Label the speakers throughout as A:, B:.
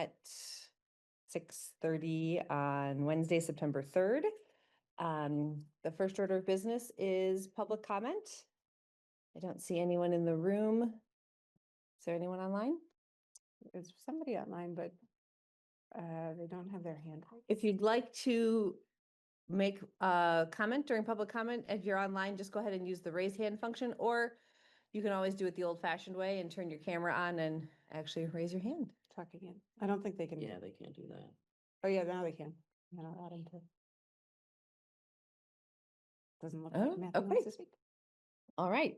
A: at 6:30 on Wednesday, September 3rd. The first order of business is public comment. I don't see anyone in the room. Is there anyone online?
B: There's somebody online, but they don't have their hand raised.
A: If you'd like to make a comment during public comment, if you're online, just go ahead and use the raise hand function, or you can always do it the old fashioned way and turn your camera on and actually raise your hand.
B: Talk again. I don't think they can.
C: Yeah, they can't do that.
B: Oh, yeah, now they can. I'll add them to. Doesn't look
A: Oh,
B: like Matthew
A: okay.
B: wants to speak.
A: All right.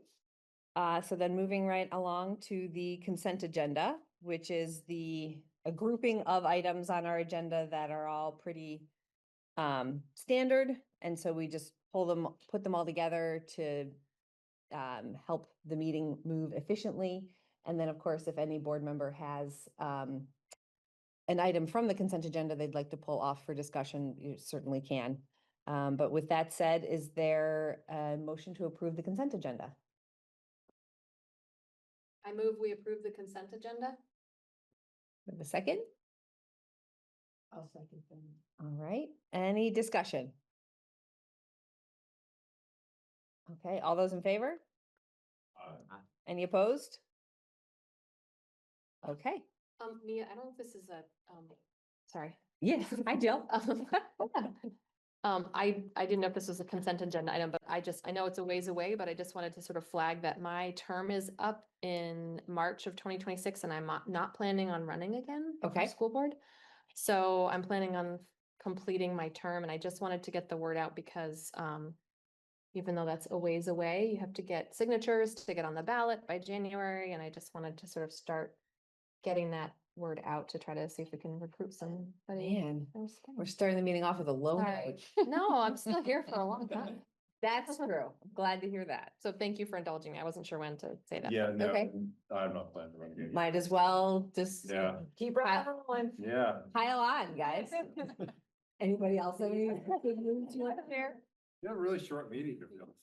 A: So then moving right along to the consent agenda, which is a grouping of items on our agenda that are all pretty standard. And so we just put them all together to help the meeting move efficiently. And then, of course, if any board member has an item from the consent agenda they'd like to pull off for discussion, you certainly can. But with that said, is there a motion to approve the consent agenda?
D: I move we approve the consent agenda.
A: Have a second?
D: I'll second them.
A: All right, any discussion? Okay, all those in favor? Any opposed? Okay.
D: Mia, I don't know if this is a, sorry.
A: Yes, hi Jill.
D: I didn't know if this was a consent agenda item, but I know it's a ways away, but I just wanted to sort of flag that my term is up in March of 2026 and I'm not planning on running again.
A: Okay.
D: For school board. So I'm planning on completing my term and I just wanted to get the word out because, even though that's a ways away, you have to get signatures to get on the ballot by January. And I just wanted to sort of start getting that word out to try to see if we can recruit somebody.
A: Man, we're starting the meeting off with a low note.
D: No, I'm still here for a long time.
A: That's true. I'm glad to hear that.
D: So thank you for indulging me. I wasn't sure when to say that.
E: Yeah, no,
A: Okay.
E: I'm not planning to run again.
A: Might as well just
E: Yeah.
A: keep
D: rolling.
E: Yeah.
A: pile on, guys. Anybody else have any good news you want to share?
E: You had a really short meeting, to be honest.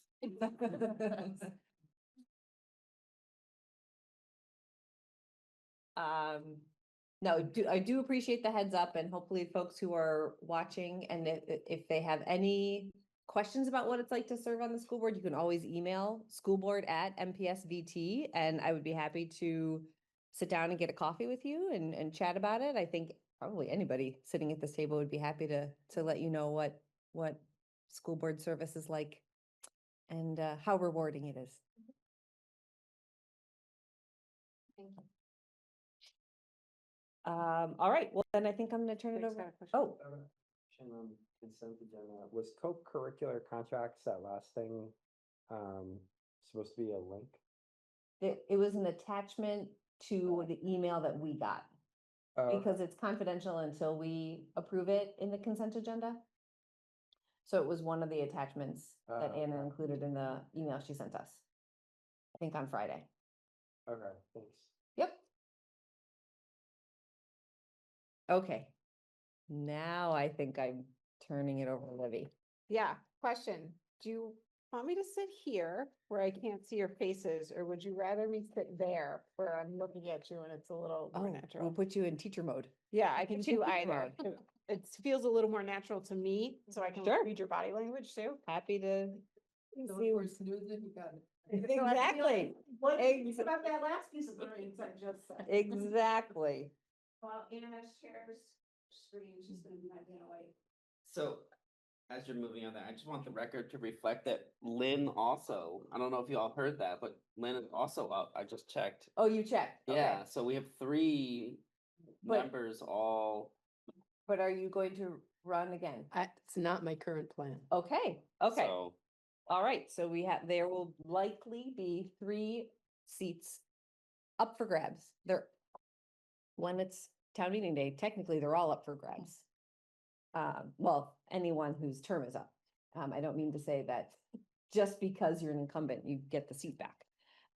A: No, I do appreciate the heads up and hopefully folks who are watching and if they have any questions about what it's like to serve on the school board, you can always email schoolboard@MPSVT and I would be happy to sit down and get a coffee with you and chat about it. I think probably anybody sitting at this table would be happy to let you know what school board service is like and how rewarding it is.
D: Thank you.
A: All right, well, then I think I'm gonna turn it over. Oh,
F: On consent agenda, was co-curricular contracts, that last thing, supposed to be a link?
A: it was an attachment to the email that we got because it's confidential until we approve it in the consent agenda. So it was one of the attachments that Anna
F: okay.
A: included in the email she sent us, I think on Friday.
F: Okay, thanks.
A: Yep. Okay. Now I think I'm turning it over to Libby.
B: Yeah, question. Do you want me to sit here where I can't see your faces, or would you rather me sit there where I'm looking at you and it's a little more
A: We'll
B: natural?
A: put you in teacher mode.
B: Yeah, I can
A: put you in
B: do
A: teacher
B: either.
A: mode.
B: It feels a little more natural to me, so I can
A: Sure.
B: read your body language too.
A: Happy to
D: So
A: see.
D: if we're snoozing, you got it.
A: Exactly.
B: What
A: Ex-
B: about that last piece of brains I just said?
A: Exactly.
B: Well, Anna shares screen, she's gonna be my away.
C: So as you're moving on that, I just want the record to reflect that Lynn also, I don't know if you all heard that, but Lynn is also up. I just checked.
A: Oh, you checked? Okay.
C: Yeah, so we have 3
A: But-
C: members all.
A: But are you going to run again?
D: It's not my current plan.
A: Okay,
C: So
A: all right, so there will likely be 3 seats up for grabs. When it's town meeting day, technically they're all up for grabs. Well, anyone whose term is up. I don't mean to say that just because you're an incumbent, you get the seat back.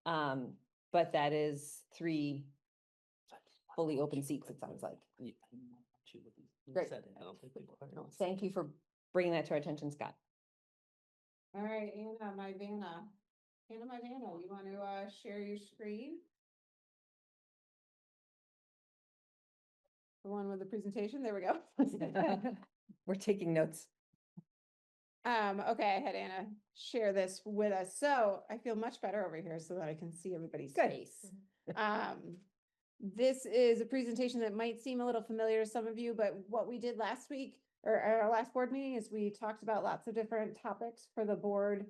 A: But that is 3 fully open seats, it sounds like. Great.
C: Said it. I don't think people heard it.
A: Thank you for bringing that to our attention, Scott.
B: All right, Anna, my Vanna, you want to share your screen? the one with the presentation? There we go.
A: We're taking notes.
B: Okay, I had Anna share this with us, so I feel much better over here so that I can see everybody's
A: Good.
B: face. This is a presentation that might seem a little familiar to some of you, but what we did last week, or at our last board meeting, is we talked about lots of different topics for the board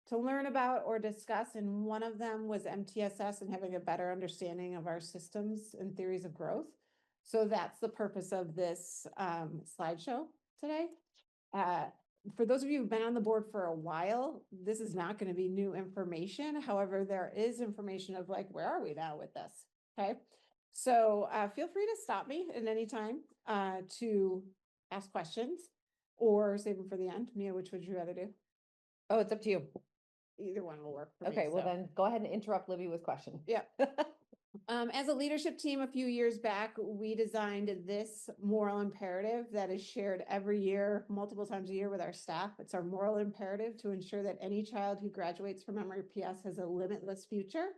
B: to learn about or discuss, and one of them was MTSS and having a better understanding of our systems and theories of growth. So that's the purpose of this slideshow today. For those of you who've been on the board for a while, this is not going to be new information. However, there is information of like, where are we now with this? Okay. So feel free to stop me at any time to ask questions or save them for the end. Mia, which would you rather do?
A: Oh, it's up to you.
B: Either one will work for me.
A: Okay, well
B: so.
A: then go ahead and interrupt Libby with question.
B: Yeah. As a leadership team, a few years back, we designed this moral imperative that is shared every year, multiple times a year with our staff. It's our moral imperative to ensure that any child who graduates from MRPS has a limitless future.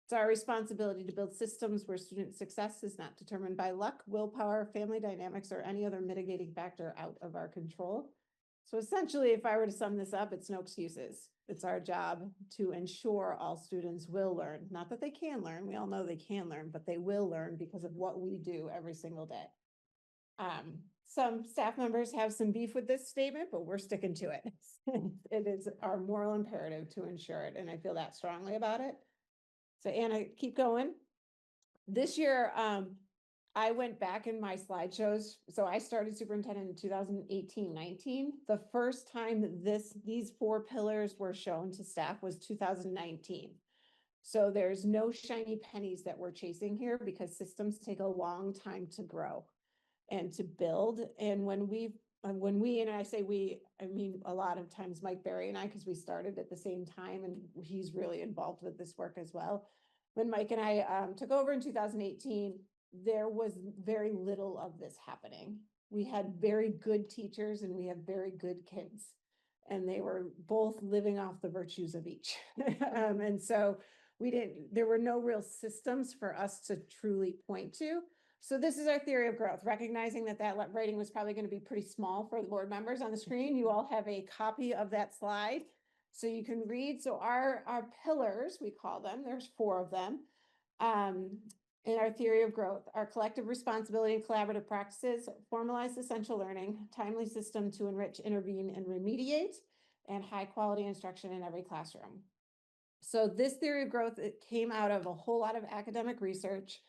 B: It's our responsibility to build systems where student success is not determined by luck, willpower, family dynamics, or any other mitigating factor out of our control. So essentially, if I were to sum this up, it's no excuses. It's our job to ensure all students will learn. Not that they can learn, we all know they can learn, but they will learn because of what we do every single day. Some staff members have some beef with this statement, but we're sticking to it. It is our moral imperative to ensure it, and I feel that strongly about it. So Anna, keep going. This year, I went back in my slideshows. So I started superintendent in 2018-19. The first time that these 4 pillars were shown to staff was 2019. So there's no shiny pennies that we're chasing here because systems take a long time to grow and to build. And when we, and I say we, I mean, a lot of times Mike Berry and I, because we started at the same time and he's really involved with this work as well. When Mike and I took over in 2018, there was very little of this happening. We had very good teachers and we have very good kids, and they were both living off the virtues of each. And so there were no real systems for us to truly point to. So this is our theory of growth, recognizing that writing was probably going to be pretty small for the board members on the screen. You all have a copy of that slide so you can read. So our pillars, we call them, there's 4 of them. In our theory of growth, our collective responsibility and collaborative practices, formalized essential learning, timely system to enrich, intervene, and remediate, and high quality instruction in every classroom. So this theory of growth, it came out of a whole lot of academic research,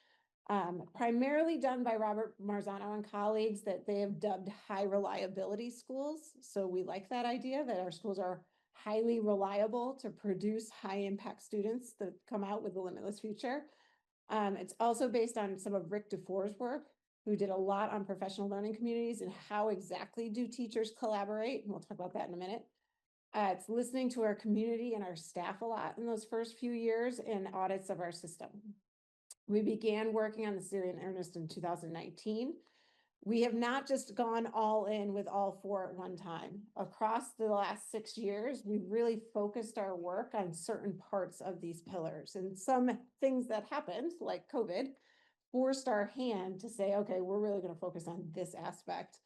B: primarily done by Robert Marzano and colleagues that they have dubbed high reliability schools. So we like that idea that our schools are highly reliable to produce high impact students that come out with a limitless future. It's also based on some of Rick DeFore's work, who did a lot on professional learning communities and how exactly do teachers collaborate. And we'll talk about that in a minute. It's listening to our community and our staff a lot in those first few years and audits of our system. We began working on this theory in earnest in 2019. We have not just gone all in with all 4 at one time. Across the last 6 years, we've really focused our work on certain parts of these pillars, and some things that happened, like COVID, forced our hand to say, okay, we're really going to focus on this aspect,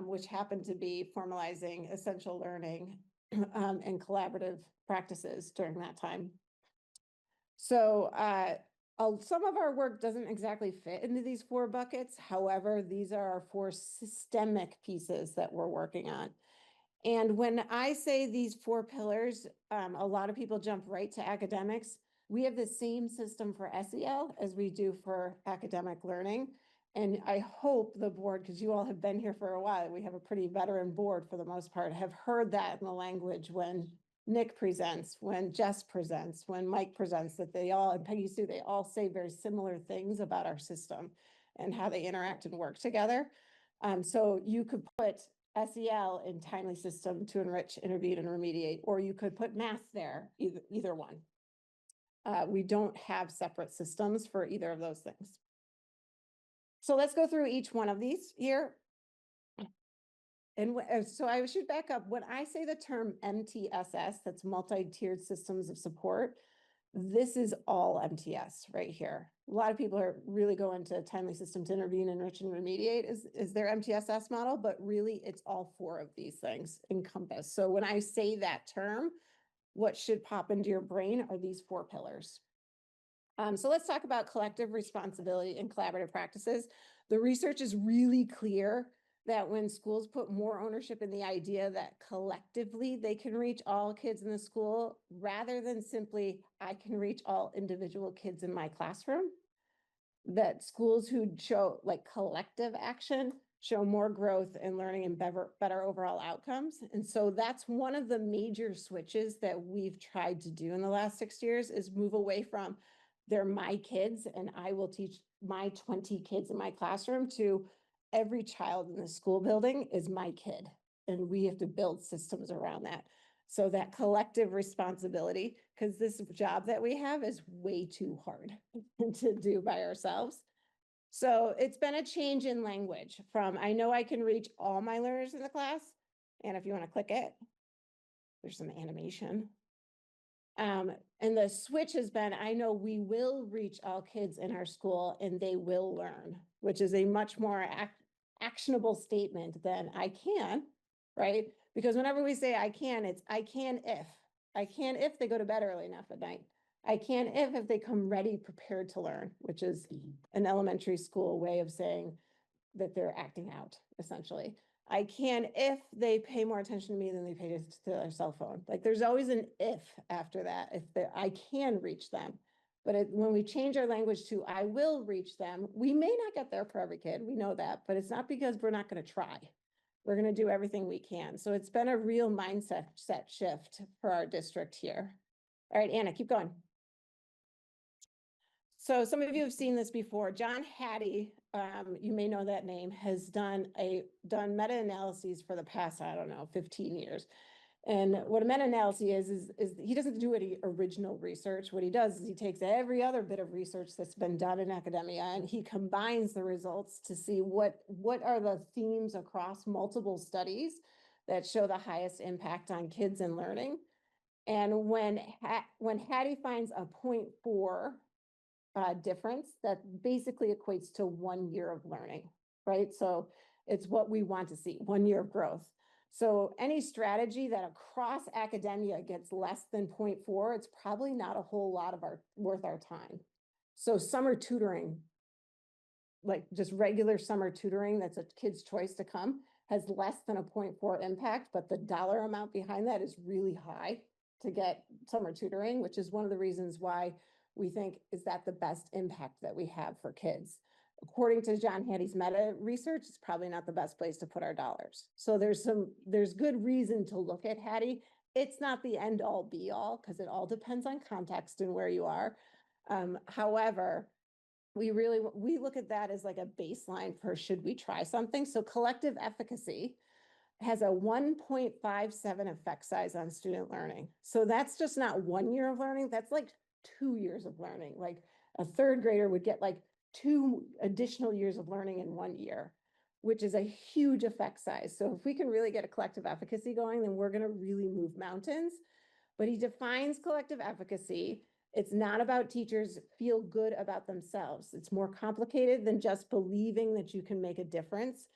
B: which happened to be formalizing essential learning and collaborative practices during that time. So, some of our work doesn't exactly fit into these 4 buckets. However, these are our 4 systemic pieces that we're working on. And when I say these 4 pillars, a lot of people jump right to academics. We have the same system for SEL as we do for academic learning. And I hope the board, because you all have been here for a while, we have a pretty veteran board for the most part, have heard that in the language when Nick presents, when Jess presents, when Mike presents, that they all, and Peggy Sue, they all say very similar things about our system and how they interact and work together. So you could put SEL in timely system to enrich, intervene, and remediate, or you could put math there, either one. We don't have separate systems for either of those things. So let's go through each one of these here. And so I should back up. When I say the term MTSS, that's multi-tiered systems of support, This is all MTS right here. A lot of people are really going to timely systems intervene, enrich, and remediate is their MTSS model, but really it's all four of these things encompassed. So when I say that term, what should pop into your brain are these four pillars. So let's talk about collective responsibility and collaborative practices. The research is really clear that when schools put more ownership in the idea that collectively they can reach all kids in the school, rather than simply, I can reach all individual kids in my classroom, that schools who show like collective action show more growth in learning and better overall outcomes. And so that's one of the major switches that we've tried to do in the last 6 years, is move away from they're my kids and I will teach my 20 kids in my classroom to every child in the school building is my kid. And we have to build systems around that. So that collective responsibility, because this job that we have is way too hard to do by ourselves. So it's been a change in language from, I know I can reach all my learners in the class. And if you want to click it, there's some animation. And the switch has been, I know we will reach all kids in our school and they will learn, which is a much more actionable statement than I can, right? Because whenever we say I can, it's I can if they go to bed early enough at night. I can if they come ready, prepared to learn, which is an elementary school way of saying that they're acting out, essentially. I can if they pay more attention to me than they pay to their cell phone. Like there's always an if after that, if I can reach them. But when we change our language to I will reach them, we may not get there for every kid. We know that, but it's not because we're not going to try. We're going to do everything we can. So it's been a real mindset shift for our district here. All right, Anna, keep going. So some of you have seen this before. John Hattie, you may know that name, has done meta-analyses for the past, I don't know, 15 years. And what a meta-analysis is he doesn't do any original research. What he does is he takes every other bit of research that's been done in academia and he combines the results to see what are the themes across multiple studies that show the highest impact on kids and learning. And when Hattie finds a 0.4 difference, that basically equates to 1 year of learning, right? So it's what we want to see, 1 year of growth. So any strategy that across academia gets less than 0.4, it's probably not a whole lot of worth our time. So summer tutoring, like just regular summer tutoring, that's a kid's choice to come, has less than a 0.4 impact, but the dollar amount behind that is really high to get summer tutoring, which is one of the reasons why we think, is that the best impact that we have for kids? According to John Hattie's meta research, it's probably not the best place to put our dollars. So there's good reason to look at Hattie. It's not the end all be all, because it all depends on context and where you are. However, we look at that as like a baseline for should we try something. So collective efficacy has a 1.57 effect size on student learning. So that's just not 1 year of learning. That's like 2 years of learning. Like a third grader would get like 2 additional years of learning in 1 year, which is a huge effect size. So if we can really get a collective efficacy going, then we're going to really move mountains. But he defines collective efficacy. It's not about teachers feel good about themselves. It's more complicated than just believing that you can make a difference.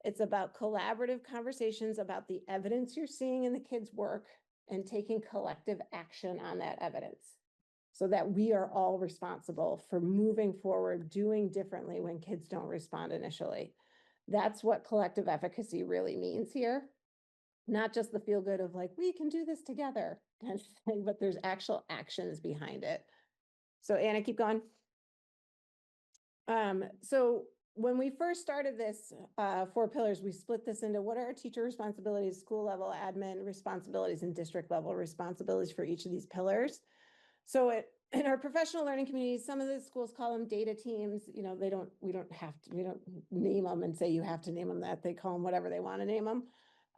B: It's about collaborative conversations about the evidence you're seeing in the kids' work and taking collective action on that evidence, so that we are all responsible for moving forward, doing differently when kids don't respond initially. That's what collective efficacy really means here. Not just the feel good of like, we can do this together kind of thing, but there's actual actions behind it. So Anna, keep going. So when we first started this 4 pillars, we split this into what are our teacher responsibilities, school level admin responsibilities, and district level responsibilities for each of these pillars. So in our professional learning communities, some of the schools call them data teams. You know, we don't name them and say you have to name them that. They call them whatever they want to name them.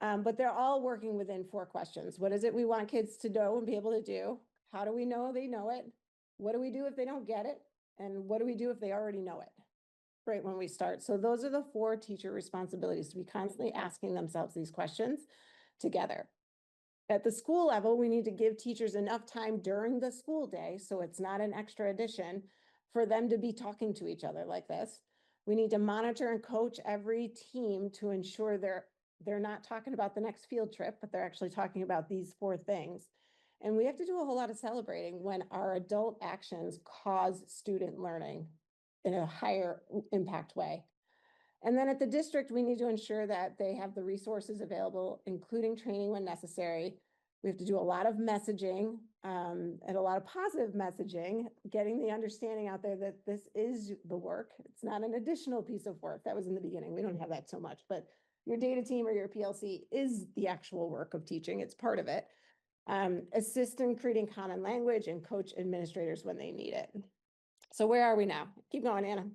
B: But they're all working within 4 questions. What is it we want kids to know and be able to do? How do we know they know it? What do we do if they don't get it? And what do we do if they already know it? Right when we start. So those are the 4 teacher responsibilities, to be constantly asking themselves these questions together. At the school level, we need to give teachers enough time during the school day, so it's not an extra addition, for them to be talking to each other like this. We need to monitor and coach every team to ensure they're not talking about the next field trip, but they're actually talking about these 4 things. And we have to do a whole lot of celebrating when our adult actions cause student learning in a higher impact way. And then at the district, we need to ensure that they have the resources available, including training when necessary. We have to do a lot of messaging and a lot of positive messaging, getting the understanding out there that this is the work. It's not an additional piece of work. That was in the beginning. We don't have that so much, but your data team or your PLC is the actual work of teaching. It's part of it. Assist in creating common language and coach administrators when they need it. So where are we now? Keep going, Anna.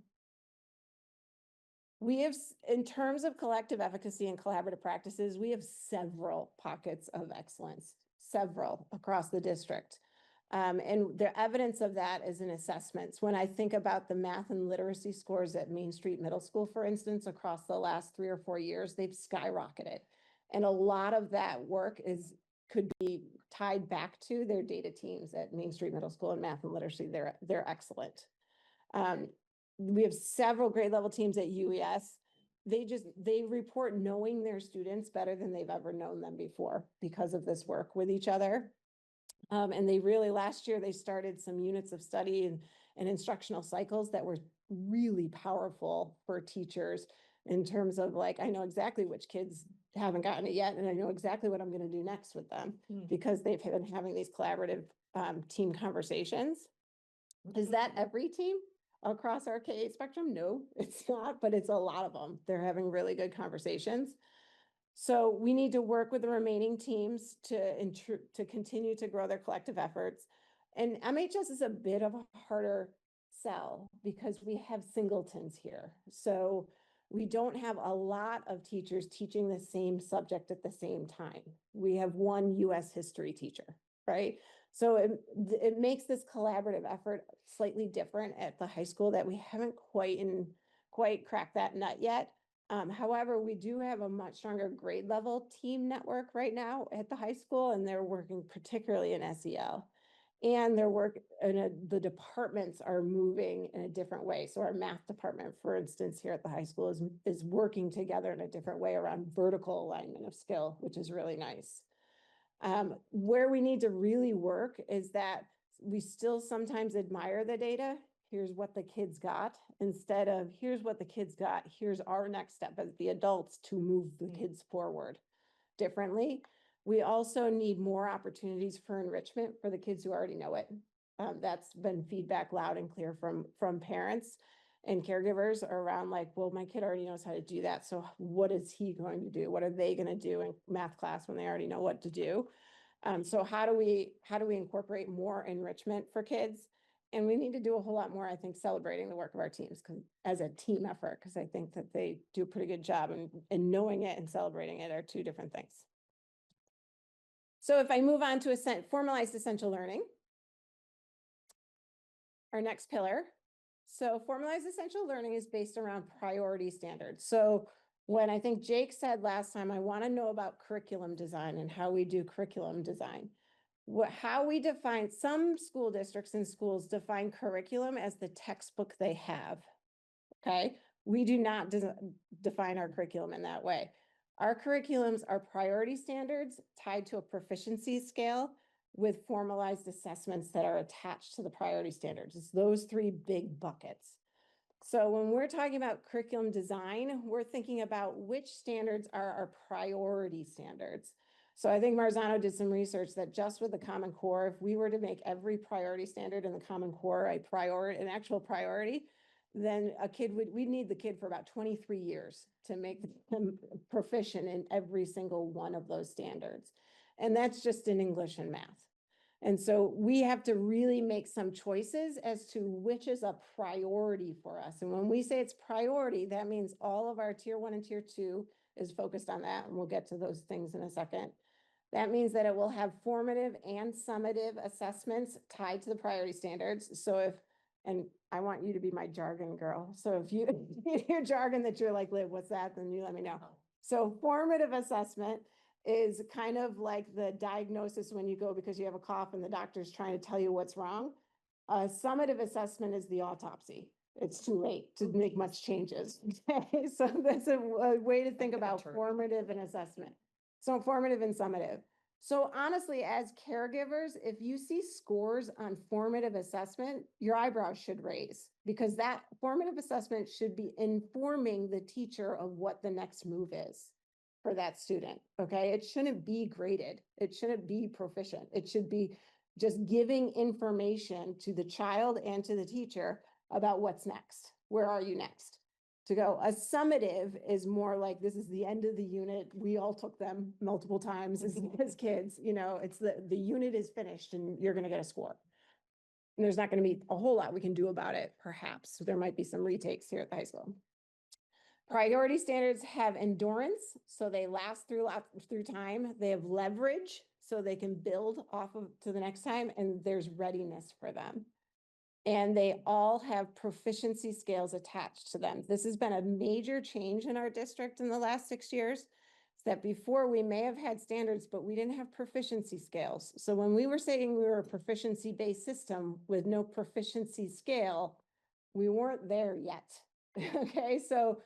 B: We have, in terms of collective efficacy and collaborative practices, we have several pockets of excellence, several across the district. And the evidence of that is in assessments. When I think about the math and literacy scores at Main Street Middle School, for instance, across the last 3 or 4 years, they've skyrocketed. And a lot of that work could be tied back to their data teams at Main Street Middle School and math and literacy. They're excellent. We have several grade level teams at UES. They report knowing their students better than they've ever known them before because of this work with each other. And they really, last year, they started some units of study and instructional cycles that were really powerful for teachers in terms of like, I know exactly which kids haven't gotten it yet, and I know exactly what I'm going to do next with them because they've been having these collaborative team conversations. Is that every team across our K spectrum? No, it's not, but it's a lot of them. They're having really good conversations. So we need to work with the remaining teams to continue to grow their collective efforts. And MHS is a bit of a harder sell because we have singletons here. So we don't have a lot of teachers teaching the same subject at the same time. We have one US history teacher, right? So it makes this collaborative effort slightly different at the high school that we haven't quite cracked that nut yet. However, we do have a much stronger grade level team network right now at the high school, and they're working particularly in SEL. And the departments are moving in a different way. So our math department, for instance, here at the high school is working together in a different way around vertical alignment of skill, which is really nice. Where we need to really work is that we still sometimes admire the data. Here's what the kids got, instead of here's what the kids got, here's our next step as the adults to move the kids forward differently. We also need more opportunities for enrichment for the kids who already know it. That's been feedback loud and clear from parents and caregivers around like, well, my kid already knows how to do that. So what is he going to do? What are they going to do in math class when they already know what to do? So how do we incorporate more enrichment for kids? And we need to do a whole lot more, I think, celebrating the work of our teams as a team effort, because I think that they do a pretty good job, and knowing it and celebrating it are 2 different things. So if I move on to formalized essential learning, our next pillar. So formalized essential learning is based around priority standards. So when I think Jake said last time, I want to know about curriculum design and how we do curriculum design. How we define, some school districts and schools define curriculum as the textbook they have. Okay, we do not define our curriculum in that way. Our curriculums are priority standards tied to a proficiency scale with formalized assessments that are attached to the priority standards. It's those 3 big buckets. So when we're talking about curriculum design, we're thinking about which standards are our priority standards. So I think Marzano did some research that just with the Common Core, if we were to make every priority standard in the Common Core an actual priority, then we'd need the kid for about 23 years to make them proficient in every single one of those standards. And that's just in English and math. And so we have to really make some choices as to which is a priority for us. And when we say it's priority, that means all of our tier 1 and tier 2 is focused on that. And we'll get to those things in a second. That means that it will have formative and summative assessments tied to the priority standards. So and I want you to be my jargon girl. So if you hear jargon that you're like, Liv, what's that? Then you let me know. So formative assessment is kind of like the diagnosis when you go because you have a cough and the doctor's trying to tell you what's wrong. Summative assessment is the autopsy. It's too late to make much changes. Okay, so that's a way to think about
A: term.
B: formative and assessment. So formative and summative. So honestly, as caregivers, if you see scores on formative assessment, your eyebrows should raise because that formative assessment should be informing the teacher of what the next move is for that student. Okay, it shouldn't be graded. It shouldn't be proficient. It should be just giving information to the child and to the teacher about what's next. Where are you next? To go. A summative is more like this is the end of the unit. We all took them multiple times as kids. You know, it's the unit is finished and you're going to get a score. And there's not going to be a whole lot we can do about it, perhaps. There might be some retakes here at the high school. Priority standards have endurance, so they last through time. They have leverage, so they can build off of to the next time, and there's readiness for them. And they all have proficiency scales attached to them. This has been a major change in our district in the last 6 years. That before we may have had standards, but we didn't have proficiency scales. So when we were saying we were a proficiency-based system with no proficiency scale, we weren't there yet. Okay, so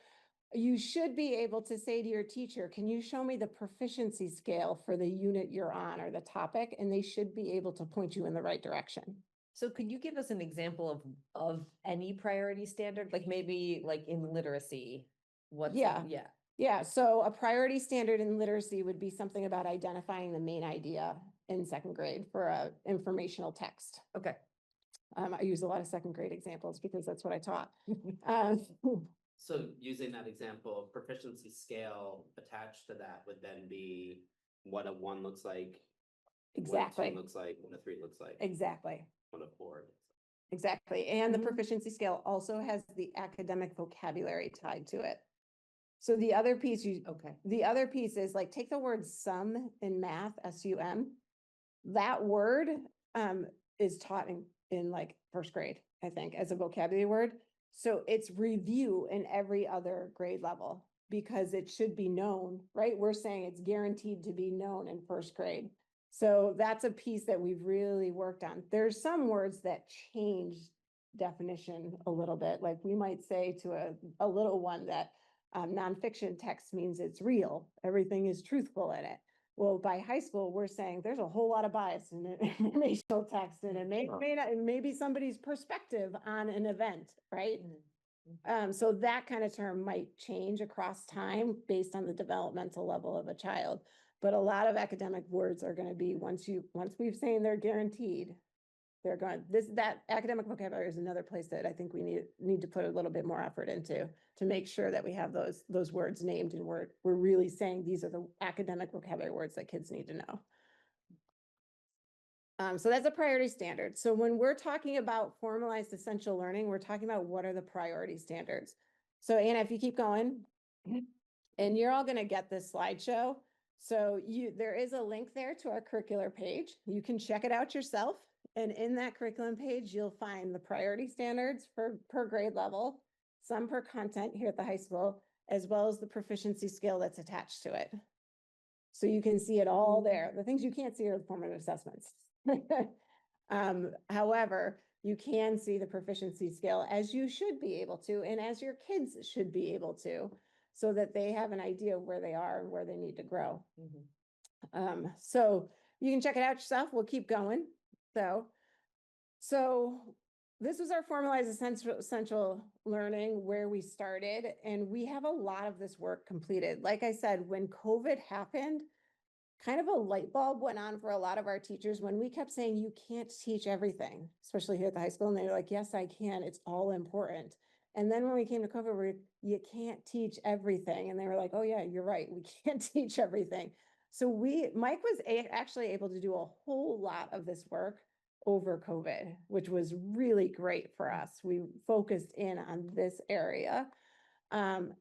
B: you should be able to say to your teacher, can you show me the proficiency scale for the unit you're on or the topic? And they should be able to point you in the right direction.
A: So could you give us an example of any priority standard, like maybe like in literacy? What's
B: Yeah.
A: Yeah.
B: Yeah, so a priority standard in literacy would be something about identifying the main idea in second grade for a informational text.
A: Okay.
B: I use a lot of second grade examples because that's what I taught. Um,
C: So using that example, proficiency scale attached to that would then be what a 1 looks like. What a 2
B: Exactly,
C: looks like, what a 3 looks like,
B: exactly,
C: what a 4.
B: exactly. And the
A: Mhm.
B: proficiency scale also has the academic vocabulary tied to it. So the other piece
A: Okay.
B: the other piece is like, take the word sum in math, SUM. That word is taught in like first grade, I think, as a vocabulary word. So it's review in every other grade level because it should be known, right? We're saying it's guaranteed to be known in first grade. So that's a piece that we've really worked on. There's some words that change definition a little bit. Like we might say to a little one that nonfiction text means it's real. Everything is truthful in it. Well, by high school, we're saying there's a whole lot of bias in informational text, and it may not, it may be somebody's perspective on an event, right? So that kind of term might change across time based on the developmental level of a child. But a lot of academic words are going to be once we've saying they're guaranteed, they're going, that academic vocabulary is another place that I think we need to put a little bit more effort into to make sure that we have those words named and we're really saying these are the academic vocabulary words that kids need to know. So that's a priority standard. So when we're talking about formalized essential learning, we're talking about what are the priority standards. So Anna, if you keep going, and you're all going to get this slideshow. So there is a link there to our curricular page. You can check it out yourself. And in that curriculum page, you'll find the priority standards per grade level, some per content here at the high school, as well as the proficiency scale that's attached to it. So you can see it all there. The things you can't see are the formative assessments. However, you can see the proficiency scale as you should be able to, and as your kids should be able to, so that they have an idea of where they are and where they need to grow. So you can check it out yourself. We'll keep going. So this was our formalized essential learning where we started, and we have a lot of this work completed. Like I said, when COVID happened, kind of a light bulb went on for a lot of our teachers when we kept saying, you can't teach everything, especially here at the high school. And they were like, yes, I can. It's all important. And then when we came to COVID, you can't teach everything. And they were like, oh yeah, you're right. We can't teach everything. So Mike was actually able to do a whole lot of this work over COVID, which was really great for us. We focused in on this area.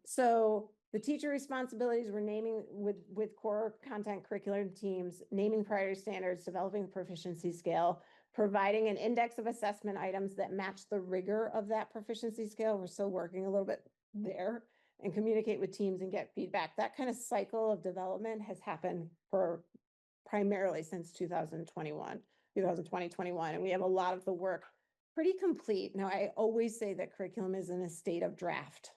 B: So the teacher responsibilities were naming with core content curricular teams, naming priority standards, developing the proficiency scale, providing an index of assessment items that match the rigor of that proficiency scale. We're still working a little bit there. and communicate with teams and get feedback. That kind of cycle of development has happened for primarily since 2021, 2021. And we have a lot of the work pretty complete. Now, I always say that curriculum is in a state of draft,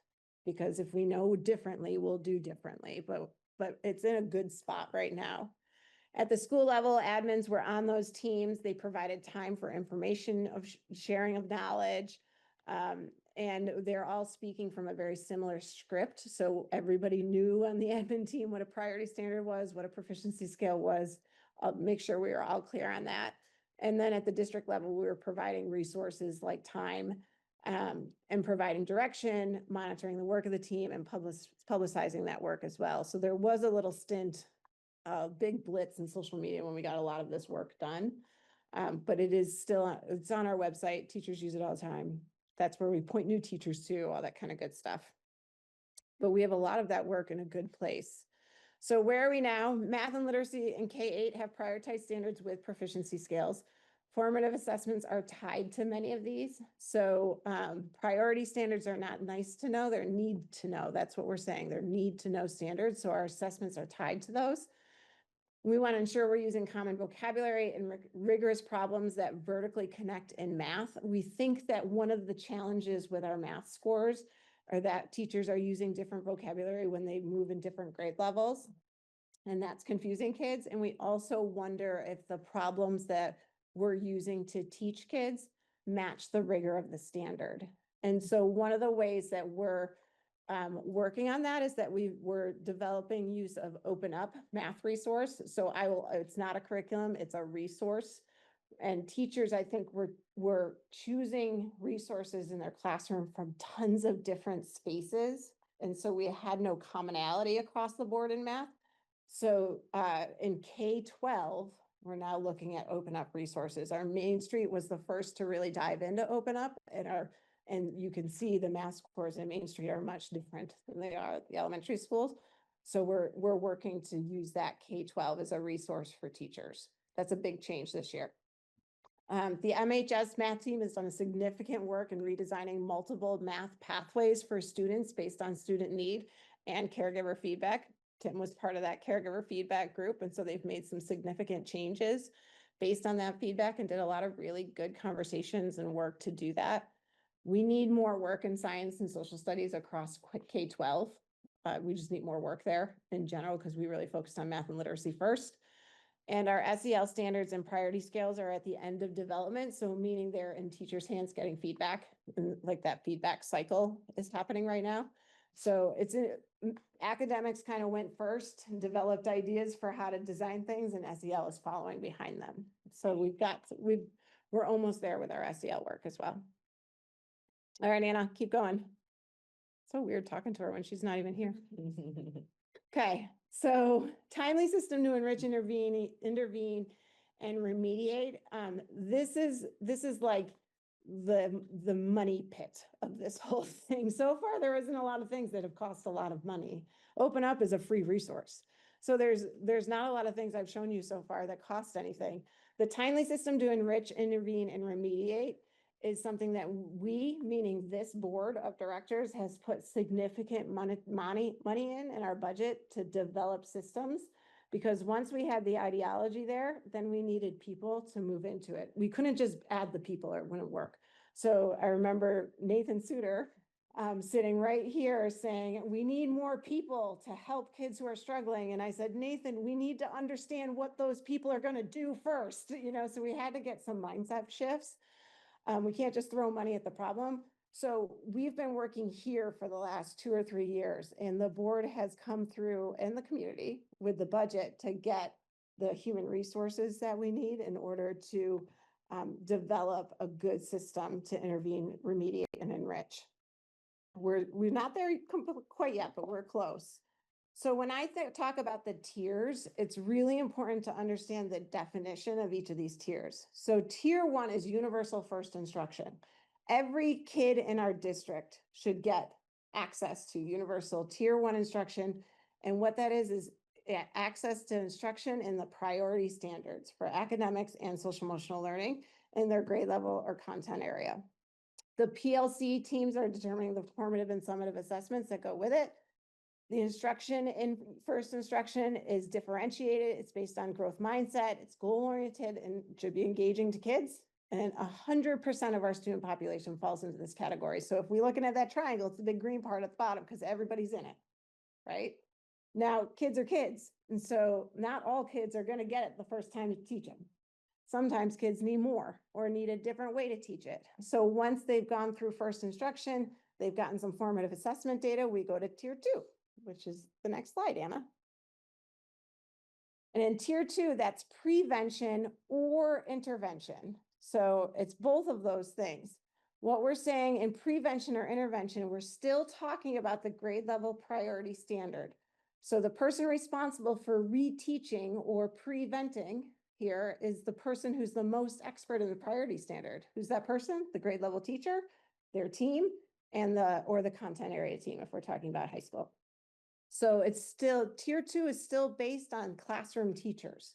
B: because if we know differently, we'll do differently, but it's in a good spot right now. At the school level, admins were on those teams. They provided time for information of sharing of knowledge. And they're all speaking from a very similar script. So everybody knew on the admin team what a priority standard was, what a proficiency scale was. I'll make sure we were all clear on that. And then at the district level, we were providing resources like time and providing direction, monitoring the work of the team, and publicizing that work as well. So there was a little stint, big blitz in social media when we got a lot of this work done. But it is still, it's on our website. Teachers use it all the time. That's where we point new teachers to, all that kind of good stuff. But we have a lot of that work in a good place. So where are we now? Math and literacy in K-8 have prioritized standards with proficiency scales. Formative assessments are tied to many of these. So priority standards are not nice to know, they're need to know. That's what we're saying. They're need to know standards. So our assessments are tied to those. We want to ensure we're using common vocabulary and rigorous problems that vertically connect in math. We think that one of the challenges with our math scores are that teachers are using different vocabulary when they move in different grade levels, and that's confusing kids. And we also wonder if the problems that we're using to teach kids match the rigor of the standard. And so one of the ways that we're working on that is that we're developing use of Open Up math resource. So it's not a curriculum, it's a resource. And teachers, I think we're choosing resources in their classroom from tons of different spaces. And so we had no commonality across the board in math. So in K-12, we're now looking at Open Up resources. Our Main Street was the first to really dive into Open Up, and you can see the math scores in Main Street are much different than they are at the elementary schools. So we're working to use that K-12 as a resource for teachers. That's a big change this year. The MHS math team has done a significant work in redesigning multiple math pathways for students based on student need and caregiver feedback. Tim was part of that caregiver feedback group, and so they've made some significant changes based on that feedback and did a lot of really good conversations and work to do that. We need more work in science and social studies across K-12. We just need more work there in general because we really focused on math and literacy first. And our SEL standards and priority scales are at the end of development. So meaning they're in teachers' hands getting feedback, and like that feedback cycle is happening right now. So academics kind of went first and developed ideas for how to design things, and SEL is following behind them. So we're almost there with our SEL work as well. All right, Anna, keep going. So weird talking to her when she's not even here. Okay, so timely system to enrich, intervene, and remediate. This is like the money pit of this whole thing. So far, there isn't a lot of things that have cost a lot of money. Open Up is a free resource. So there's not a lot of things I've shown you so far that cost anything. The timely system to enrich, intervene, and remediate is something that we, meaning this board of directors, has put significant money in our budget to develop systems. Because once we had the ideology there, then we needed people to move into it. We couldn't just add the people or it wouldn't work. So I remember Nathan Suter sitting right here saying, we need more people to help kids who are struggling. And I said, Nathan, we need to understand what those people are going to do first. So we had to get some mindset shifts. We can't just throw money at the problem. So we've been working here for the last 2 or 3 years, and the board has come through in the community with the budget to get the human resources that we need in order to develop a good system to intervene, remediate, and enrich. We're not there quite yet, but we're close. So when I talk about the tiers, it's really important to understand the definition of each of these tiers. So tier 1 is universal first instruction. Every kid in our district should get access to universal tier 1 instruction. And what that is access to instruction in the priority standards for academics and social emotional learning in their grade level or content area. The PLC teams are determining the formative and summative assessments that go with it. The instruction in first instruction is differentiated. It's based on growth mindset. It's goal-oriented and should be engaging to kids. And 100% of our student population falls into this category. So if we're looking at that triangle, it's the big green part at the bottom because everybody's in it, right? Now, kids are kids. And so not all kids are going to get it the first time you teach them. Sometimes kids need more or need a different way to teach it. So once they've gone through first instruction, they've gotten some formative assessment data, we go to tier 2, which is the next slide, Anna. And in tier 2, that's prevention or intervention. So it's both of those things. What we're saying in prevention or intervention, we're still talking about the grade level priority standard. So the person responsible for reteaching or preventing here is the person who's the most expert in the priority standard. Who's that person? The grade level teacher, their team, and or the content area team if we're talking about high school. So it's still, tier 2 is still based on classroom teachers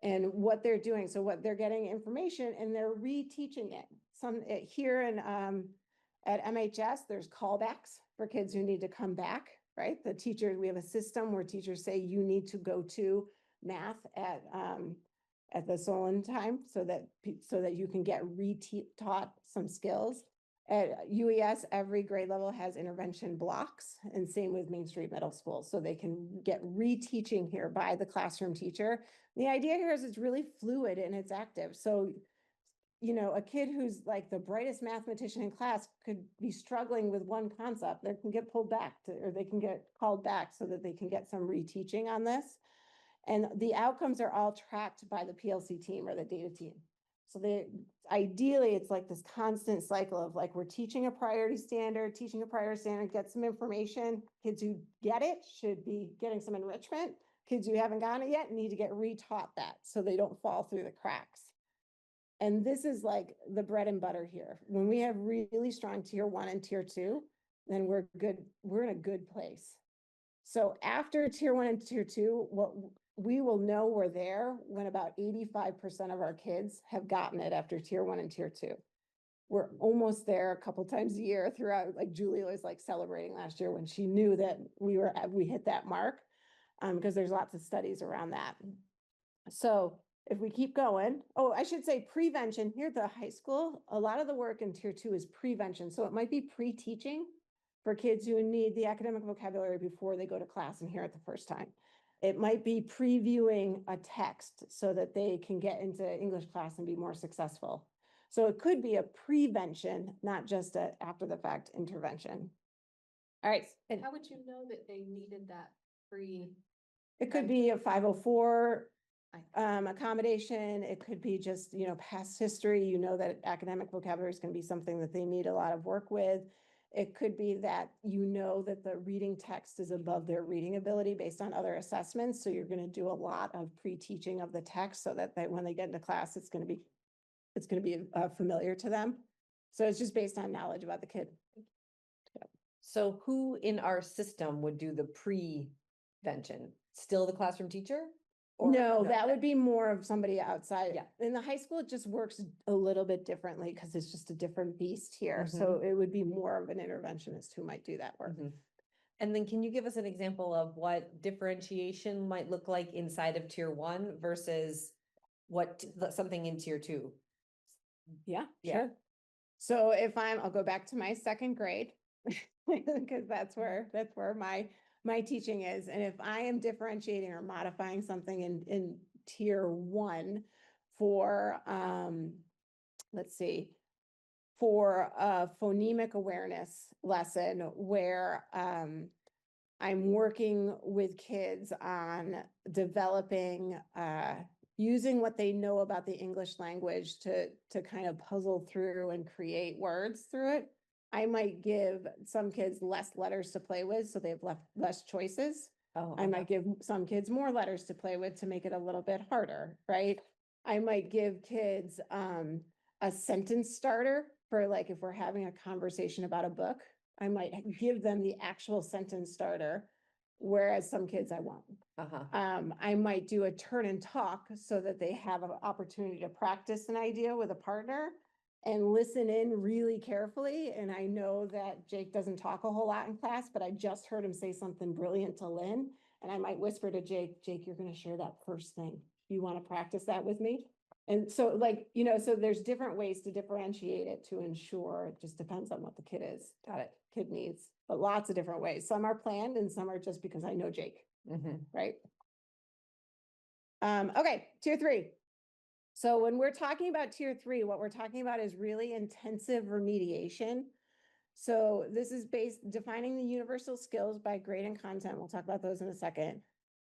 B: and what they're doing. So what they're getting information and they're reteaching it. Some here in at MHS, there's callbacks for kids who need to come back, right? The teachers, we have a system where teachers say you need to go to math at the Solon time so that you can get taught some skills. At UES, every grade level has intervention blocks, and same with Main Street Middle School. So they can get reteaching here by the classroom teacher. The idea here is it's really fluid and it's active. So, you know, a kid who's like the brightest mathematician in class could be struggling with one concept. They can get pulled back or they can get called back so that they can get some reteaching on this. And the outcomes are all tracked by the PLC team or the data team. So ideally, it's like this constant cycle of like, we're teaching a priority standard, get some information. Kids who get it should be getting some enrichment. Kids who haven't gotten it yet need to get retaught that so they don't fall through the cracks. And this is like the bread and butter here. When we have really strong tier 1 and tier 2, then we're good. We're in a good place. So after tier 1 and tier 2, what we will know we're there when about 85% of our kids have gotten it after tier 1 and tier 2. We're almost there a couple times a year throughout, like Julie was like celebrating last year when she knew that we hit that mark, because there's lots of studies around that. So if we keep going, oh, I should say prevention here at the high school, a lot of the work in tier 2 is prevention. So it might be pre-teaching for kids who need the academic vocabulary before they go to class and hear it the first time. It might be previewing a text so that they can get into English class and be more successful. So it could be a prevention, not just an after the fact intervention. All right. And
D: How would you know that they needed that free?
B: it could be a 504 accommodation. It could be just, you know, past history. You know that academic vocabulary is going to be something that they need a lot of work with. It could be that you know that the reading text is above their reading ability based on other assessments. So you're going to do a lot of pre-teaching of the text so that when they get into class, it's going to be familiar to them. So it's just based on knowledge about the kid.
A: So who in our system would do the prevention? Still the classroom teacher? Or
B: No, that would be more of somebody outside.
A: Yeah.
B: In the high school, it just works a little bit differently because it's just a different beast here. So it would be more of an interventionist who might do that work.
A: And then can you give us an example of what differentiation might look like inside of tier 1 versus something in tier 2?
B: Yeah,
A: Yeah.
B: sure. So I'll go back to my second grade because that's where my teaching is. And if I am differentiating or modifying something in tier 1 for, let's see, for a phonemic awareness lesson where I'm working with kids on developing, using what they know about the English language to kind of puzzle through and create words through it. I might give some kids less letters to play with, so they have less choices. I might give some kids more letters to play with to make it a little bit harder, right? I might give kids a sentence starter for like if we're having a conversation about a book. I might give them the actual sentence starter, whereas some kids I won't. I might do a turn and talk so that they have an opportunity to practice an idea with a partner. and listen in really carefully. And I know that Jake doesn't talk a whole lot in class, but I just heard him say something brilliant to Lynn. And I might whisper to Jake, Jake, you're going to share that first thing. You want to practice that with me? And so like, you know, so there's different ways to differentiate it to ensure, it just depends on what the kid is.
A: Got it.
B: Kid needs, but lots of different ways. Some are planned and some are just because I know Jake, right? Okay, tier 3. So when we're talking about tier 3, what we're talking about is really intensive remediation. So this is defining the universal skills by grade and content. We'll talk about those in a second.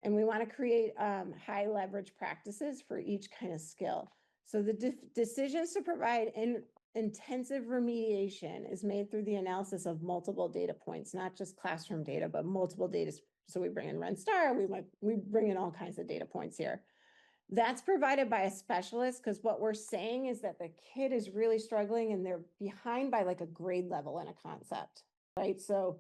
B: And we want to create high leverage practices for each kind of skill. So the decisions to provide intensive remediation is made through the analysis of multiple data points, not just classroom data, but multiple data. So we bring in RenStar, we bring in all kinds of data points here. That's provided by a specialist, because what we're saying is that the kid is really struggling and they're behind by like a grade level in a concept, right? So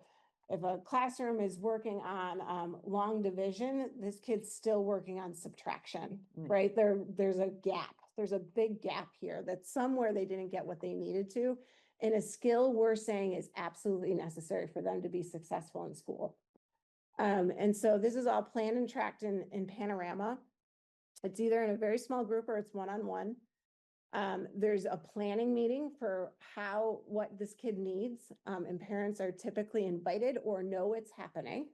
B: if a classroom is working on long division, this kid's still working on subtraction, right? There's a gap. There's a big gap here that somewhere they didn't get what they needed to. And a skill we're saying is absolutely necessary for them to be successful in school. And so this is all planned and tracked in Panorama. It's either in a very small group or it's one-on-one. There's a planning meeting for what this kid needs, and parents are typically invited or know it's happening.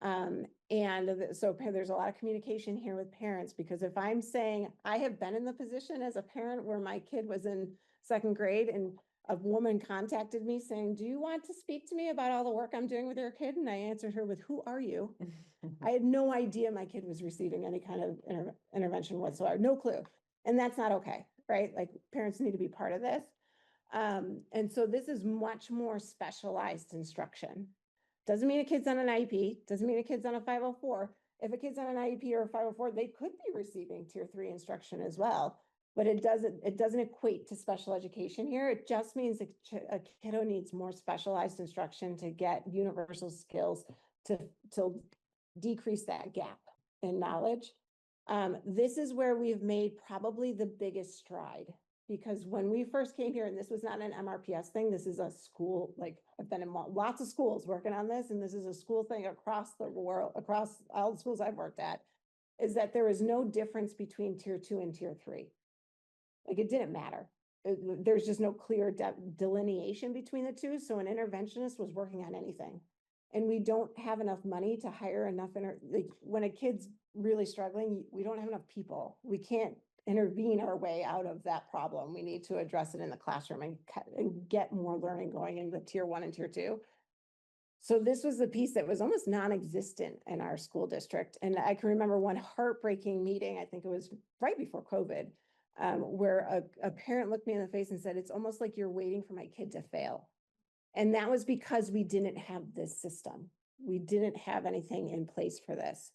B: So there's a lot of communication here with parents, because if I'm saying, I have been in the position as a parent where my kid was in 2nd grade and a woman contacted me saying, do you want to speak to me about all the work I'm doing with your kid? And I answered her with, who are you? I had no idea my kid was receiving any kind of intervention whatsoever, no clue. And that's not okay, right? Like parents need to be part of this. And so this is much more specialized instruction. Doesn't mean a kid's on an IEP, doesn't mean a kid's on a 504. If a kid's on an IEP or a 504, they could be receiving tier 3 instruction as well. But it doesn't equate to special education here. It just means a kiddo needs more specialized instruction to get universal skills to decrease that gap in knowledge. This is where we've made probably the biggest stride, because when we first came here, and this was not an MRPS thing, this is a school, like I've been in lots of schools working on this, and this is a school thing across the world, across all the schools I've worked at, is that there is no difference between tier 2 and tier 3. Like it didn't matter. There's just no clear delineation between the two. So an interventionist was working on anything. And we don't have enough money to hire enough, like when a kid's really struggling, we don't have enough people. We can't intervene our way out of that problem. We need to address it in the classroom and get more learning going in the tier 1 and tier 2. So this was the piece that was almost non-existent in our school district. And I can remember one heartbreaking meeting, I think it was right before COVID, where a parent looked me in the face and said, it's almost like you're waiting for my kid to fail. And that was because we didn't have this system. We didn't have anything in place for this.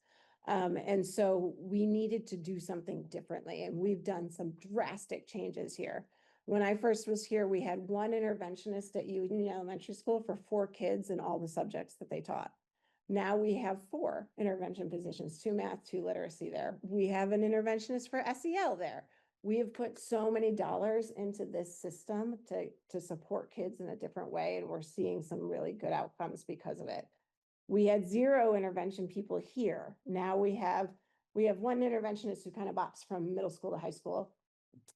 B: And so we needed to do something differently. And we've done some drastic changes here. When I first was here, we had one interventionist at Union Elementary School for 4 kids and all the subjects that they taught. Now we have 4 intervention positions, 2 math, 2 literacy there. We have an interventionist for SEL there. We have put so many dollars into this system to support kids in a different way, and we're seeing some really good outcomes because of it. We had 0 intervention people here. Now we have 1 interventionist who kind of bops from middle school to high school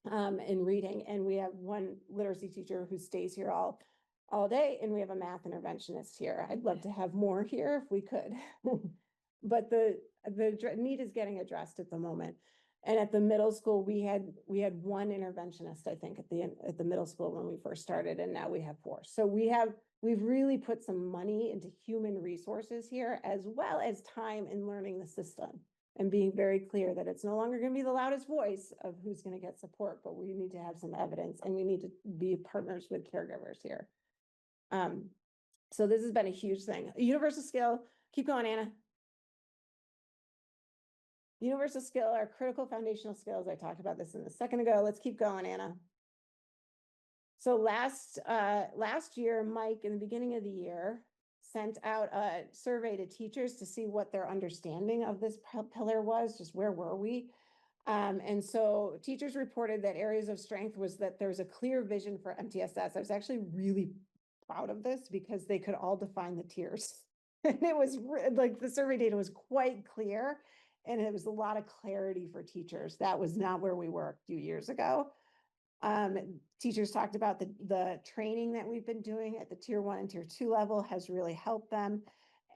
B: in reading, and we have 1 literacy teacher who stays here all day, and we have a math interventionist here. I'd love to have more here if we could, but the need is getting addressed at the moment. And at the middle school, we had 1 interventionist, I think, at the middle school when we first started, and now we have 4. So we've really put some money into human resources here, as well as time in learning the system and being very clear that it's no longer going to be the loudest voice of who's going to get support, but we need to have some evidence and we need to be partners with caregivers here. So this has been a huge thing. A universal skill, keep going, Anna. Universal skill are critical foundational skills. I talked about this a second ago. Let's keep going, Anna. So last year, Mike, in the beginning of the year, sent out a survey to teachers to see what their understanding of this pillar was, just where were we? And so teachers reported that areas of strength was that there was a clear vision for MTSS. I was actually really proud of this because they could all define the tiers. And it was like the survey data was quite clear and it was a lot of clarity for teachers. That was not where we were a few years ago. Teachers talked about the training that we've been doing at the tier 1 and tier 2 level has really helped them,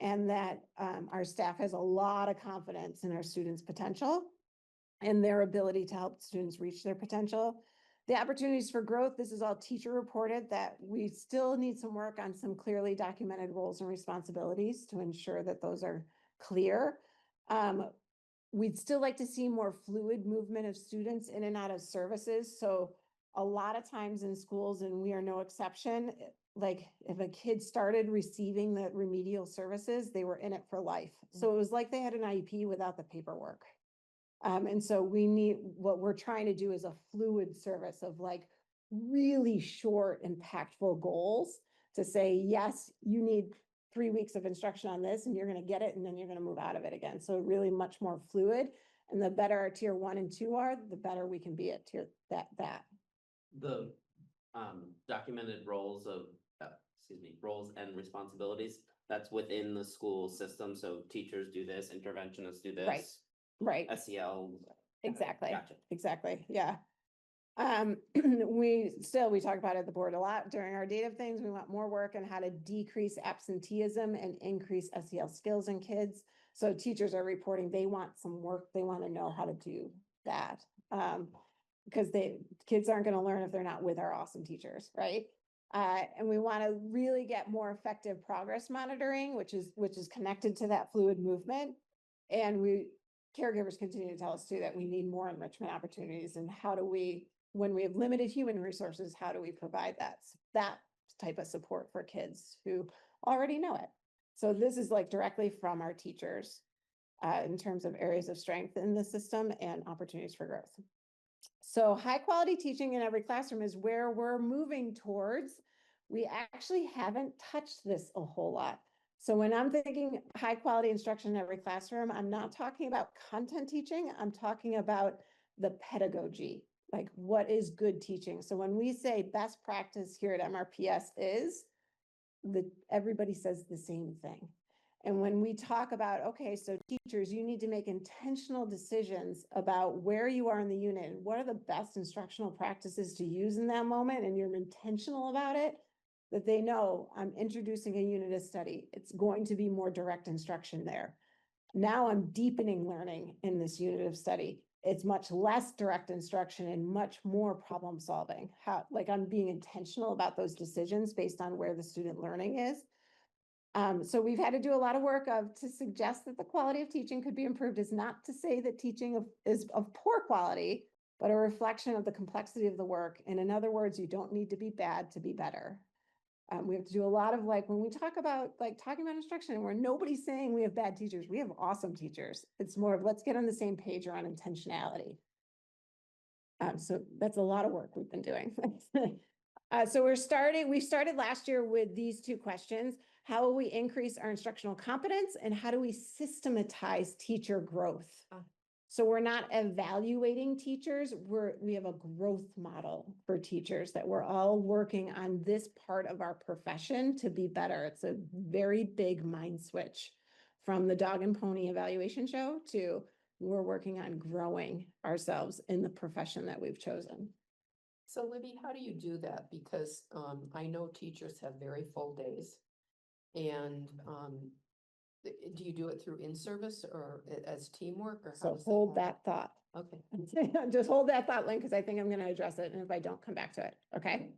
B: and that our staff has a lot of confidence in our students' potential and their ability to help students reach their potential. The opportunities for growth, this is all teacher reported, that we still need some work on some clearly documented roles and responsibilities to ensure that those are clear. We'd still like to see more fluid movement of students in and out of services. So a lot of times in schools, and we are no exception, like if a kid started receiving the remedial services, they were in it for life. So it was like they had an IEP without the paperwork. And so what we're trying to do is a fluid service of like really short, impactful goals to say, yes, you need 3 weeks of instruction on this and you're going to get it and then you're going to move out of it again. So really much more fluid. And the better our tier 1 and 2 are, the better we can be at tier that.
C: The documented roles of, roles and responsibilities, that's within the school system, so teachers do this, interventionists do this.
B: Right.
C: SEL.
B: Exactly.
C: Gotcha.
B: Exactly. Yeah. We talk about it at the board a lot during our data things. We want more work on how to decrease absenteeism and increase SEL skills in kids. So teachers are reporting they want some work. They want to know how to do that. Because kids aren't going to learn if they're not with our awesome teachers, right? And we want to really get more effective progress monitoring, which is connected to that fluid movement. And caregivers continue to tell us too that we need more enrichment opportunities, and how do we, when we have limited human resources, how do we provide that type of support for kids who already know it? So this is like directly from our teachers in terms of areas of strength in the system and opportunities for growth. So high quality teaching in every classroom is where we're moving towards. We actually haven't touched this a whole lot. So when I'm thinking high quality instruction in every classroom, I'm not talking about content teaching. I'm talking about the pedagogy, like what is good teaching. So when we say best practice here at MRPS is, everybody says the same thing. And when we talk about, okay, so teachers, you need to make intentional decisions about where you are in the unit and what are the best instructional practices to use in that moment, and you're intentional about it, that they know I'm introducing a unit of study. It's going to be more direct instruction there. Now I'm deepening learning in this unit of study. It's much less direct instruction and much more problem solving. I'm being intentional about those decisions based on where the student learning is. So we've had to do a lot of work to suggest that the quality of teaching could be improved is not to say that teaching is of poor quality, but a reflection of the complexity of the work. And in other words, you don't need to be bad to be better. We have to do a lot of when we talk about talking about instruction, where nobody's saying we have bad teachers, we have awesome teachers. It's more of let's get on the same page around intentionality. So that's a lot of work we've been doing. So we started last year with these 2 questions. How will we increase our instructional competence, and how do we systematize teacher growth? So we're not evaluating teachers, we have a growth model for teachers that we're all working on this part of our profession to be better. It's a very big mind switch from the dog and pony evaluation show to we're working on growing ourselves in the profession that we've chosen.
G: So Libby, how do you do that? Because I know teachers have very full days. And do you do it through in-service or as teamwork, or how
B: So
G: does
B: hold
G: happen?
B: that thought.
G: Okay.
B: Just hold that thought, Lynn, because I think I'm going to address it. And if I don't, come back to it. Okay.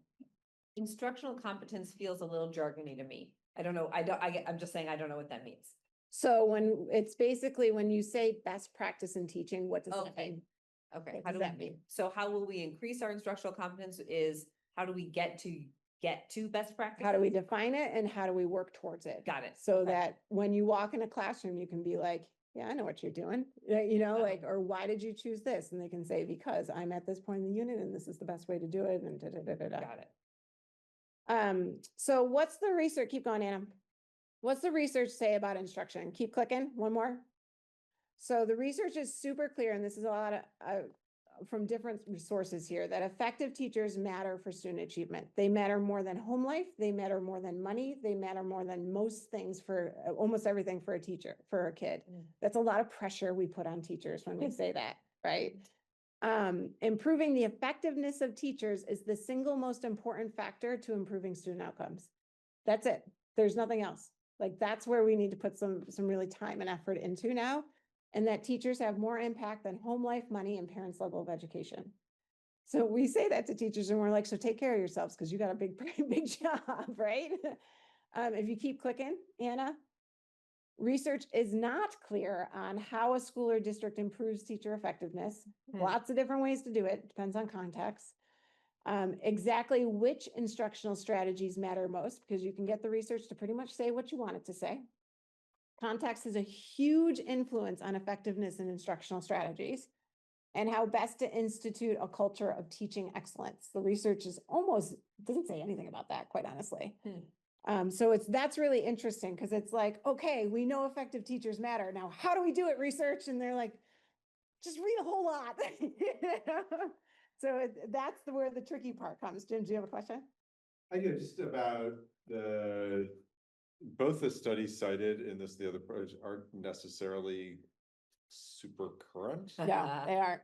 A: Instructional competence feels a little jargony to me. I don't know. I'm just saying, I don't know what that means.
B: So when it's basically when you say best practice in teaching, what does that mean?
A: Okay.
B: What does that mean?
A: So how will we increase our instructional competence is how do we get to best practice?
B: How do we define it and how do we work towards it?
A: Got it.
B: So
A: Okay.
B: that when you walk in a classroom, you can be like, yeah, I know what you're doing, or why did you choose this? And they can say, because I'm at this point in the unit and this is the best way to do it. And
A: Got it.
B: So what's the research? Keep going, Anna. What's the research say about instruction? Keep clicking. One more. So the research is super clear, and this is a lot of, from different sources here, that effective teachers matter for student achievement. They matter more than home life. They matter more than money. They matter more than most things for, almost everything for a teacher, for a kid.
A: Mm.
B: That's a lot of pressure we put on teachers when we say that, right? Improving the effectiveness of teachers is the single most important factor to improving student outcomes. That's it. There's nothing else. Like, that's where we need to put some really time and effort into now. And that teachers have more impact than home life, money, and parents' level of education. So we say that to teachers and we're like, so take care of yourselves because you got a big, big job, right? If you keep clicking, Anna, research is not clear on how a school or district improves teacher effectiveness. Lots of different ways to do it. Depends on context. Exactly which instructional strategies matter most, because you can get the research to pretty much say what you want it to say. Context has a huge influence on effectiveness in instructional strategies and how best to institute a culture of teaching excellence. The research is doesn't say anything about that, quite honestly. So that's really interesting because it's like, okay, we know effective teachers matter. Now, how do we do it, research? And they're like, just read a whole lot. So that's where the tricky part comes. Jim, do you have a question?
E: I do, just about both the studies cited in this, the other project aren't necessarily super current.
B: Yeah, they are.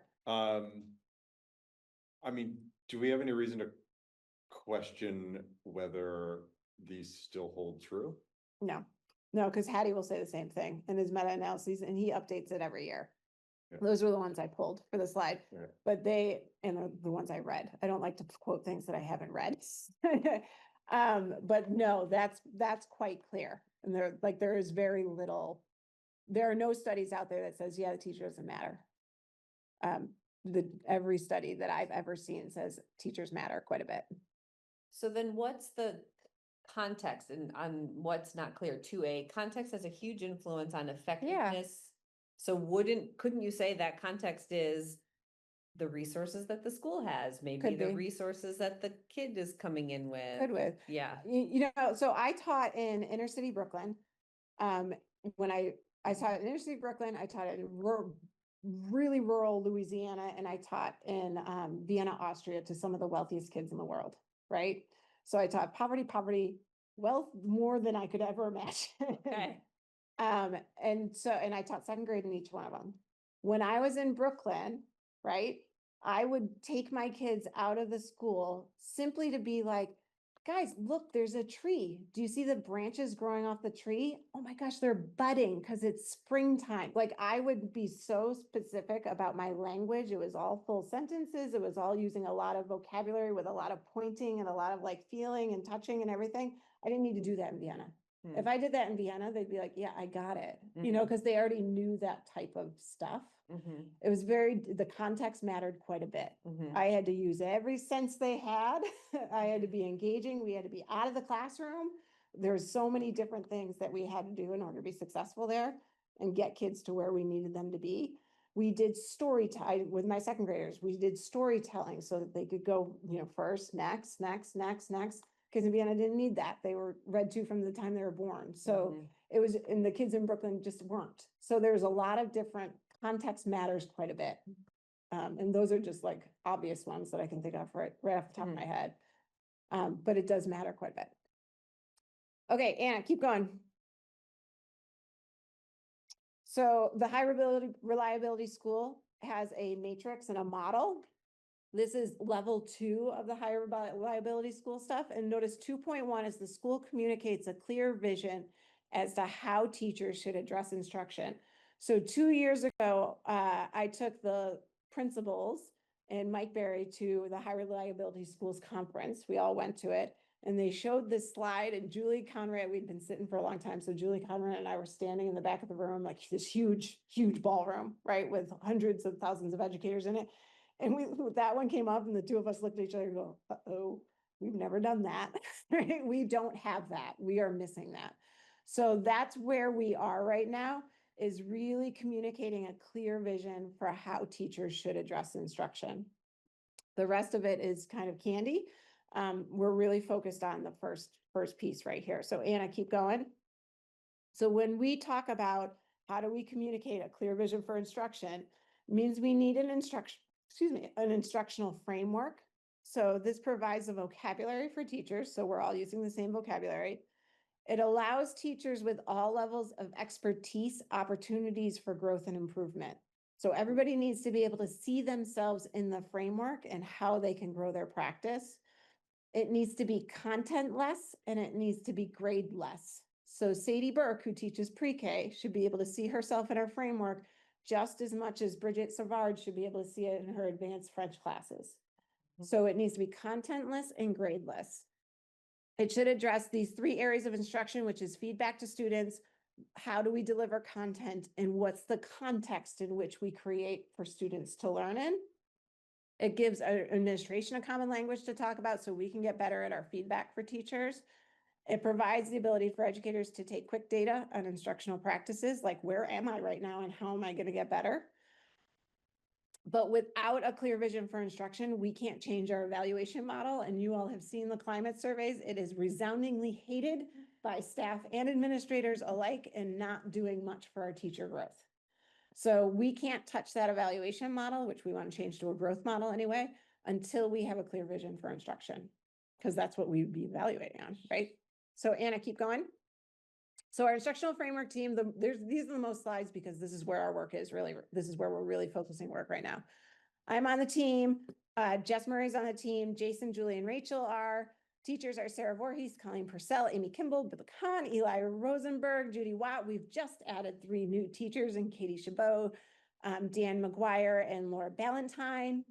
E: I mean, do we have any reason to question whether these still hold true?
B: No, because Hattie will say the same thing in his meta-analyses, and he updates it every year.
E: Yeah.
B: Those were the ones I pulled for the slide,
E: Yeah.
B: but and the ones I read. I don't like to quote things that I haven't read. But no, that's quite clear. And there is very little, there are no studies out there that says, yeah, the teacher doesn't matter. Every study that I've ever seen says teachers matter quite a bit.
A: So then what's the context and on what's not clear? 2A, context has a huge influence on effectiveness. So couldn't you say that context is the resources that the school has, maybe
B: Could
A: the
B: be.
A: resources that the kid is coming in with?
B: Good with.
A: Yeah.
B: You know, so I taught in inner city Brooklyn. When I taught in inner city Brooklyn, I taught in really rural Louisiana, and I taught in Vienna, Austria, to some of the wealthiest kids in the world, right? So I taught poverty, wealth, more than I could ever imagine.
A: Okay.
B: And I taught second grade in each one of them. When I was in Brooklyn, right, I would take my kids out of the school simply to be like, guys, look, there's a tree. Do you see the branches growing off the tree? Oh my gosh, they're budding because it's springtime. Like, I would be so specific about my language. It was all full sentences. It was all using a lot of vocabulary with a lot of pointing and a lot of like feeling and touching and everything. I didn't need to do that in Vienna. If I did that in Vienna, they'd be like, yeah, I got it, you know, because they already knew that type of stuff. It was the context mattered quite a bit. I had to use every sense they had. I had to be engaging. We had to be out of the classroom. There's so many different things that we had to do in order to be successful there and get kids to where we needed them to be. We did storytelling with my second graders. We did storytelling so that they could go, you know, first, next. Kids in Vienna didn't need that. They were read to from the time they were born. So it was, and the kids in Brooklyn just weren't. So there's a lot of different, context matters quite a bit. And those are just like obvious ones that I can think of right off the top of my head. But it does matter quite a bit. Okay, Anna, keep going. So the high reliability school has a matrix and a model. This is level 2 of the higher reliability school stuff. And notice 2.1 is the school communicates a clear vision as to how teachers should address instruction. So 2 years ago, I took the principals and Mike Berry to the High Reliability Schools Conference. We all went to it. And they showed this slide, and Julie Conrad, we'd been sitting for a long time. So Julie Conrad and I were standing in the back of the room, like this huge, huge ballroom, right? With hundreds of thousands of educators in it. And that one came up and the two of us looked at each other and go, uh-oh, we've never done that, right? We don't have that. We are missing that. So that's where we are right now, is really communicating a clear vision for how teachers should address instruction. The rest of it is kind of candy. We're really focused on the first piece right here. So Anna, keep going. So when we talk about How do we communicate a clear vision for instruction? Means we need an instructional framework. So this provides a vocabulary for teachers, so we're all using the same vocabulary. It allows teachers with all levels of expertise opportunities for growth and improvement. So everybody needs to be able to see themselves in the framework and how they can grow their practice. It needs to be content-less and it needs to be grade-less. So Sadie Burke, who teaches pre-K, should be able to see herself in her framework just as much as Bridget Savard should be able to see it in her advanced French classes. So it needs to be contentless and gradeless. It should address these 3 areas of instruction, which is feedback to students, how do we deliver content, and what's the context in which we create for students to learn in. It gives our administration a common language to talk about so we can get better at our feedback for teachers. It provides the ability for educators to take quick data on instructional practices, like where am I right now and how am I going to get better? But without a clear vision for instruction, we can't change our evaluation model. And you all have seen the climate surveys. It is resoundingly hated by staff and administrators alike and not doing much for our teacher growth. So we can't touch that evaluation model, which we want to change to a growth model anyway, until we have a clear vision for instruction, because that's what we'd be evaluating on, right? So Anna, keep going. So our instructional framework team, these are the most slides because this is where our work is really, this is where we're really focusing work right now. I'm on the team, Jess Murray's on the team, Jason, Julie, and Rachel are. Teachers are Sarah Voorhees, Colleen Purcell, Amy Kimball, Bill Khan, Eli Rosenberg, Judy Watt. We've just added 3 new teachers, and Katie Chabot, Dan McGuire, and Laura Ballantyne.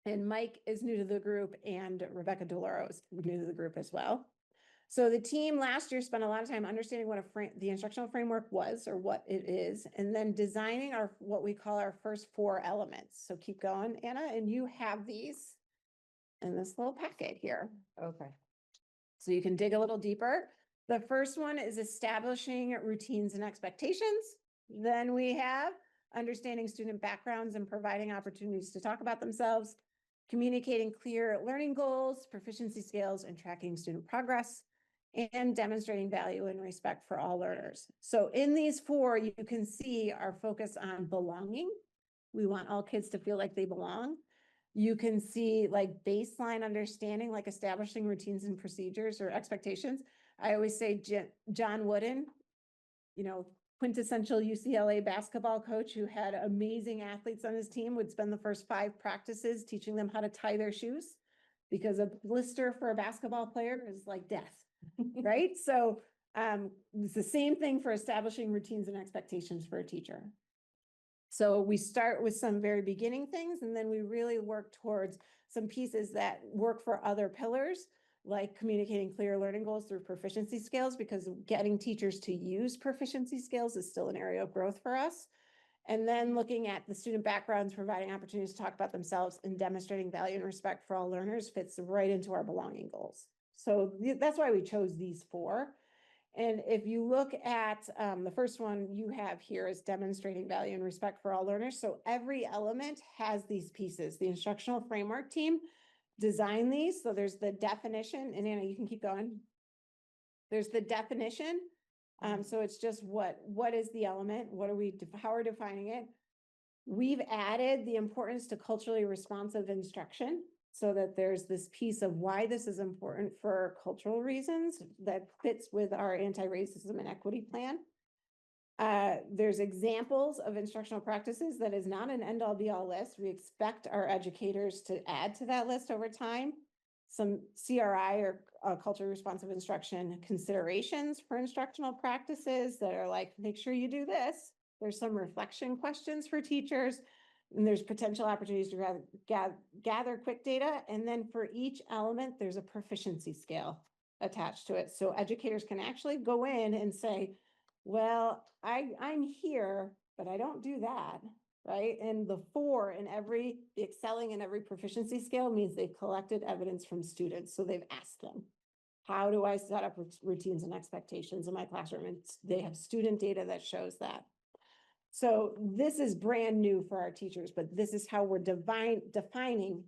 B: And Mike is new to the group, and Rebecca Doloro is new to the group as well. So the team last year spent a lot of time understanding what the instructional framework was or what it is, and then designing what we call our first 4 elements. So keep going, Anna, and you have these in this little packet here.
A: Okay.
B: So you can dig a little deeper. The first one is establishing routines and expectations. Then we have understanding student backgrounds and providing opportunities to talk about themselves, communicating clear learning goals, proficiency scales, and tracking student progress, and demonstrating value and respect for all learners. So in these 4, you can see our focus on belonging. We want all kids to feel like they belong. You can see like baseline understanding, like establishing routines and procedures or expectations. I always say John Wooden, you know, quintessential UCLA basketball coach who had amazing athletes on his team, would spend the first 5 practices teaching them how to tie their shoes, because a blister for a basketball player is like death, right? So it's the same thing for establishing routines and expectations for a teacher. So we start with some very beginning things, and then we really work towards some pieces that work for other pillars, like communicating clear learning goals through proficiency scales, because getting teachers to use proficiency scales is still an area of growth for us. And then looking at the student backgrounds, providing opportunities to talk about themselves, and demonstrating value and respect for all learners fits right into our belonging goals. So that's why we chose these 4. And if you look at the first one you have here is demonstrating value and respect for all learners. So every element has these pieces. The instructional framework team designed these. So there's the definition, and Anna, you can keep going. There's the definition. So it's just what is the element? How are we defining it? We've added the importance to culturally responsive instruction, so that there's this piece of why this is important for cultural reasons that fits with our anti-racism and equity plan. There's examples of instructional practices that is not an end-all be-all list. We expect our educators to add to that list over time. Some CRI or culturally responsive instruction considerations for instructional practices that are like, make sure you do this. There's some reflection questions for teachers. And there's potential opportunities to gather quick data. And then for each element, there's a proficiency scale attached to it. So educators can actually go in and say, well, I'm here, but I don't do that, right? And the 4 in the excelling in every proficiency scale means they've collected evidence from students. So they've asked them, how do I set up routines and expectations in my classroom? And they have student data that shows that. So this is brand new for our teachers, but this is how we're defining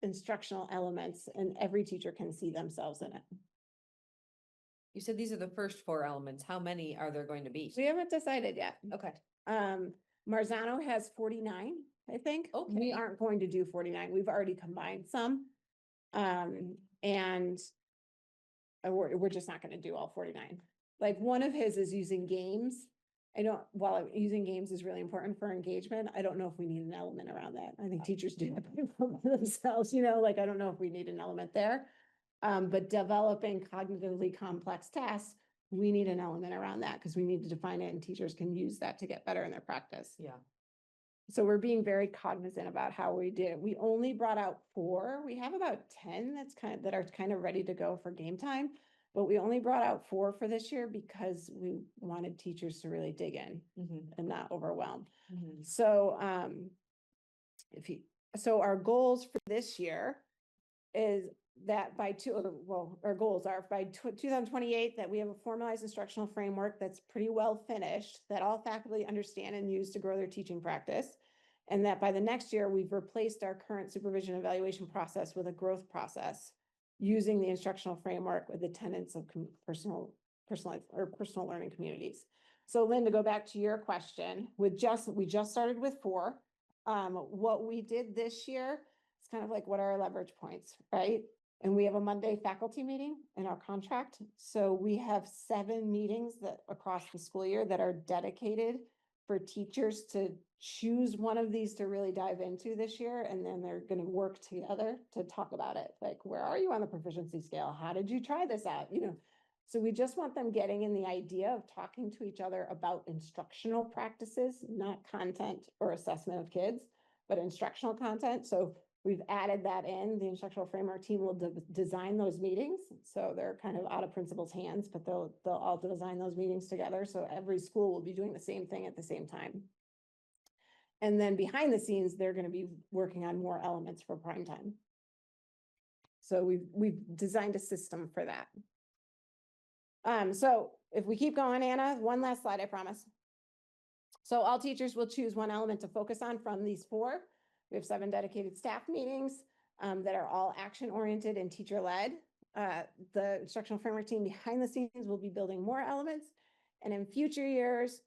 B: instructional elements, and every teacher can see themselves in it.
A: You said these are the first four elements. How many are there going to be?
B: We haven't decided yet.
A: Okay,
B: Marzano has 49, I think.
A: Okay.
B: We aren't going to do 49. We've already combined some. And we're just not gonna do all 49. Like one of his is using games. While using games is really important for engagement, I don't know if we need an element around that. I think teachers do that by themselves, like, I don't know if we need an element there. But developing cognitively complex tasks, we need an element around that because we need to define it and teachers can use that to get better in their practice.
A: yeah.
B: So we're being very cognizant about how we did it. We only brought out 4. We have about 10 that are kind of ready to go for game time. But we only brought out 4 for this year because we wanted teachers to really dig in and not overwhelm. So so our goals for this year is that our goals are by 2028 that we have a formalized instructional framework that's pretty well finished, that all faculty understand and use to grow their teaching practice. And that by the next year, we've replaced our current supervision evaluation process with a growth process using the instructional framework with the tenets of personal learning communities. So Lynn, to go back to your question, we just started with 4. What we did this year, it's kind of like, what are our leverage points, right? And we have a Monday faculty meeting in our contract. So we have 7 meetings that across the school year that are dedicated for teachers to choose one of these to really dive into this year. And then they're going to work together to talk about it. Like, where are you on the proficiency scale? How did you try this out? So we just want them getting in the idea of talking to each other about instructional practices, not content or assessment of kids, but instructional content. So we've added that in. The instructional framework team will design those meetings. So they're kind of out of principal's hands, but they'll all design those meetings together. So every school will be doing the same thing at the same time. And then behind the scenes, they're going to be working on more elements for prime time. So we've designed a system for that. So if we keep going, Anna, one last slide, I promise. So all teachers will choose one element to focus on from these 4. We have 7 dedicated staff meetings that are all action-oriented and teacher-led. The instructional framework team behind the scenes will be building more elements. And in future years,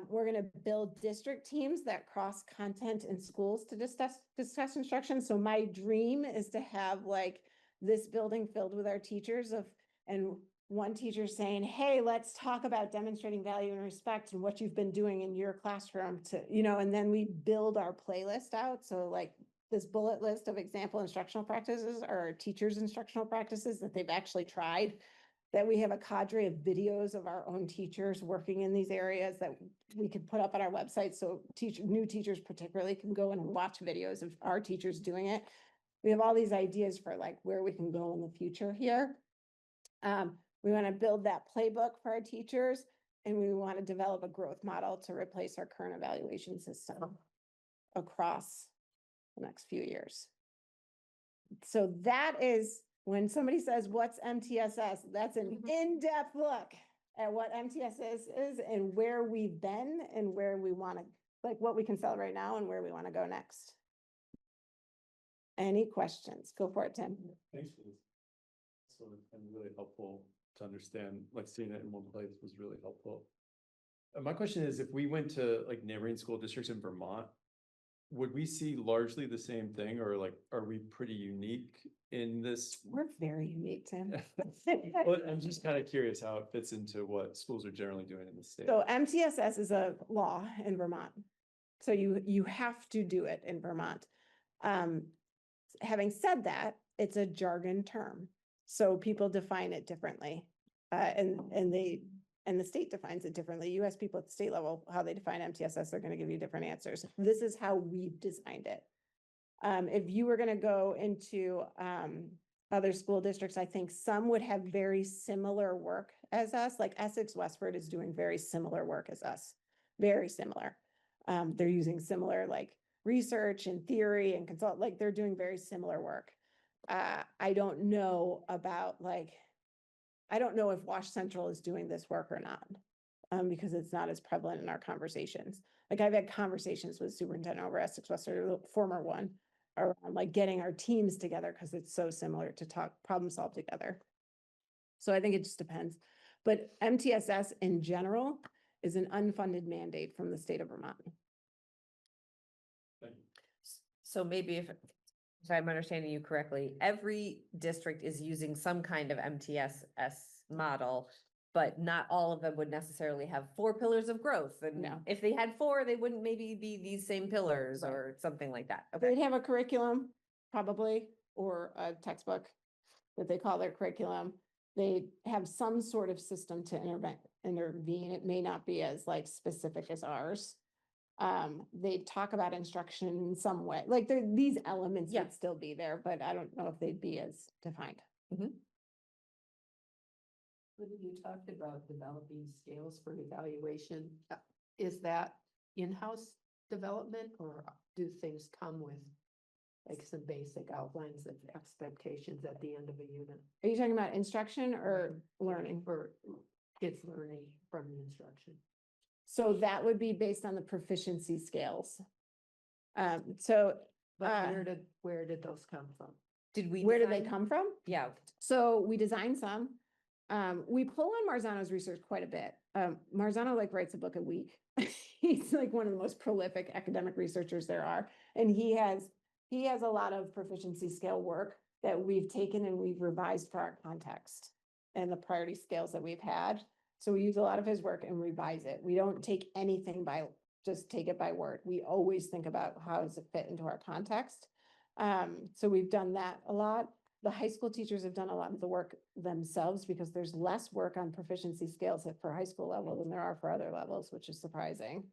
B: we're going to build district teams that cross content in schools to discuss instruction. So my dream is to have like this building filled with our teachers and one teacher saying, hey, let's talk about demonstrating value and respect and what you've been doing in your classroom and then we build our playlist out. So like this bullet list of example instructional practices are our teachers' instructional practices that they've actually tried, that we have a cadre of videos of our own teachers working in these areas that we could put up on our website. So new teachers particularly can go in and watch videos of our teachers doing it. We have all these ideas for like where we can go in the future here. We want to build that playbook for our teachers, and we want to develop a growth model to replace our current evaluation system across the next few years. So that is when somebody says, what's MTSS? That's an in-depth look at what MTSS is and where we've been and where we want to, like what we can celebrate now and where we want to go next. Any questions? Go for it, Tim.
H: Thanks for this. So it's been really helpful to understand, like seeing it in one place was really helpful. My question is, if we went to like neighboring school districts in Vermont, would we see largely the same thing, or like, are we pretty unique in this?
B: We're very unique, Tim.
H: Well, I'm just kind of curious how it fits into what schools are generally doing in the state.
B: So MTSS is a law in Vermont. So you have to do it in Vermont. Having said that, it's a jargon term. So people define it differently. And the state defines it differently. You ask people at the state level how they define MTSS, they're going to give you different answers. This is how we've designed it. If you were going to go into other school districts, I think some would have very similar work as us, like Essex Westford is doing very similar work as us, very similar. They're using similar like research and theory and consult, like they're doing very similar work. I don't know about I don't know if Wash Central is doing this work or not, because it's not as prevalent in our conversations. Like I've had conversations with superintendent over Essex Western, the former one, around like getting our teams together because it's so similar to talk problem solve together. So I think it just depends. But MTSS in general is an unfunded mandate from the state of Vermont.
A: So maybe if I'm understanding you correctly, every district is using some kind of MTSS model, but not all of them would necessarily have 4 pillars of growth. And
B: No.
A: if they had 4, they wouldn't maybe be these same pillars
B: Right.
A: or something like that.
B: They'd
A: Okay.
B: have a curriculum, probably, or a textbook that they call their curriculum. They have some sort of system to intervene. It may not be as like specific as ours. They talk about instruction in some way, like these elements
A: Yeah.
B: would still be there, but I don't know if they'd be as defined.
G: When you talked about developing scales for evaluation, is that in-house development or do things come with like some basic outlines of expectations at the end of a unit?
B: Are you talking about instruction or learning?
G: For kids learning from the instruction?
B: So that would be based on the proficiency scales. So
G: But where did those come from?
A: Did we?
B: where did they
A: design-
B: come from?
A: Yeah.
B: So we designed some. We pull on Marzano's research quite a bit. Marzano like writes a book a week. He's like one of the most prolific academic researchers there are. And he has a lot of proficiency scale work that we've taken and we've revised for our context and the priority scales that we've had. So we use a lot of his work and revise it. We don't take anything just take it by word. We always think about how does it fit into our context. So we've done that a lot. The high school teachers have done a lot of the work themselves because there's less work on proficiency scales for high school level than there are for other levels, which is surprising.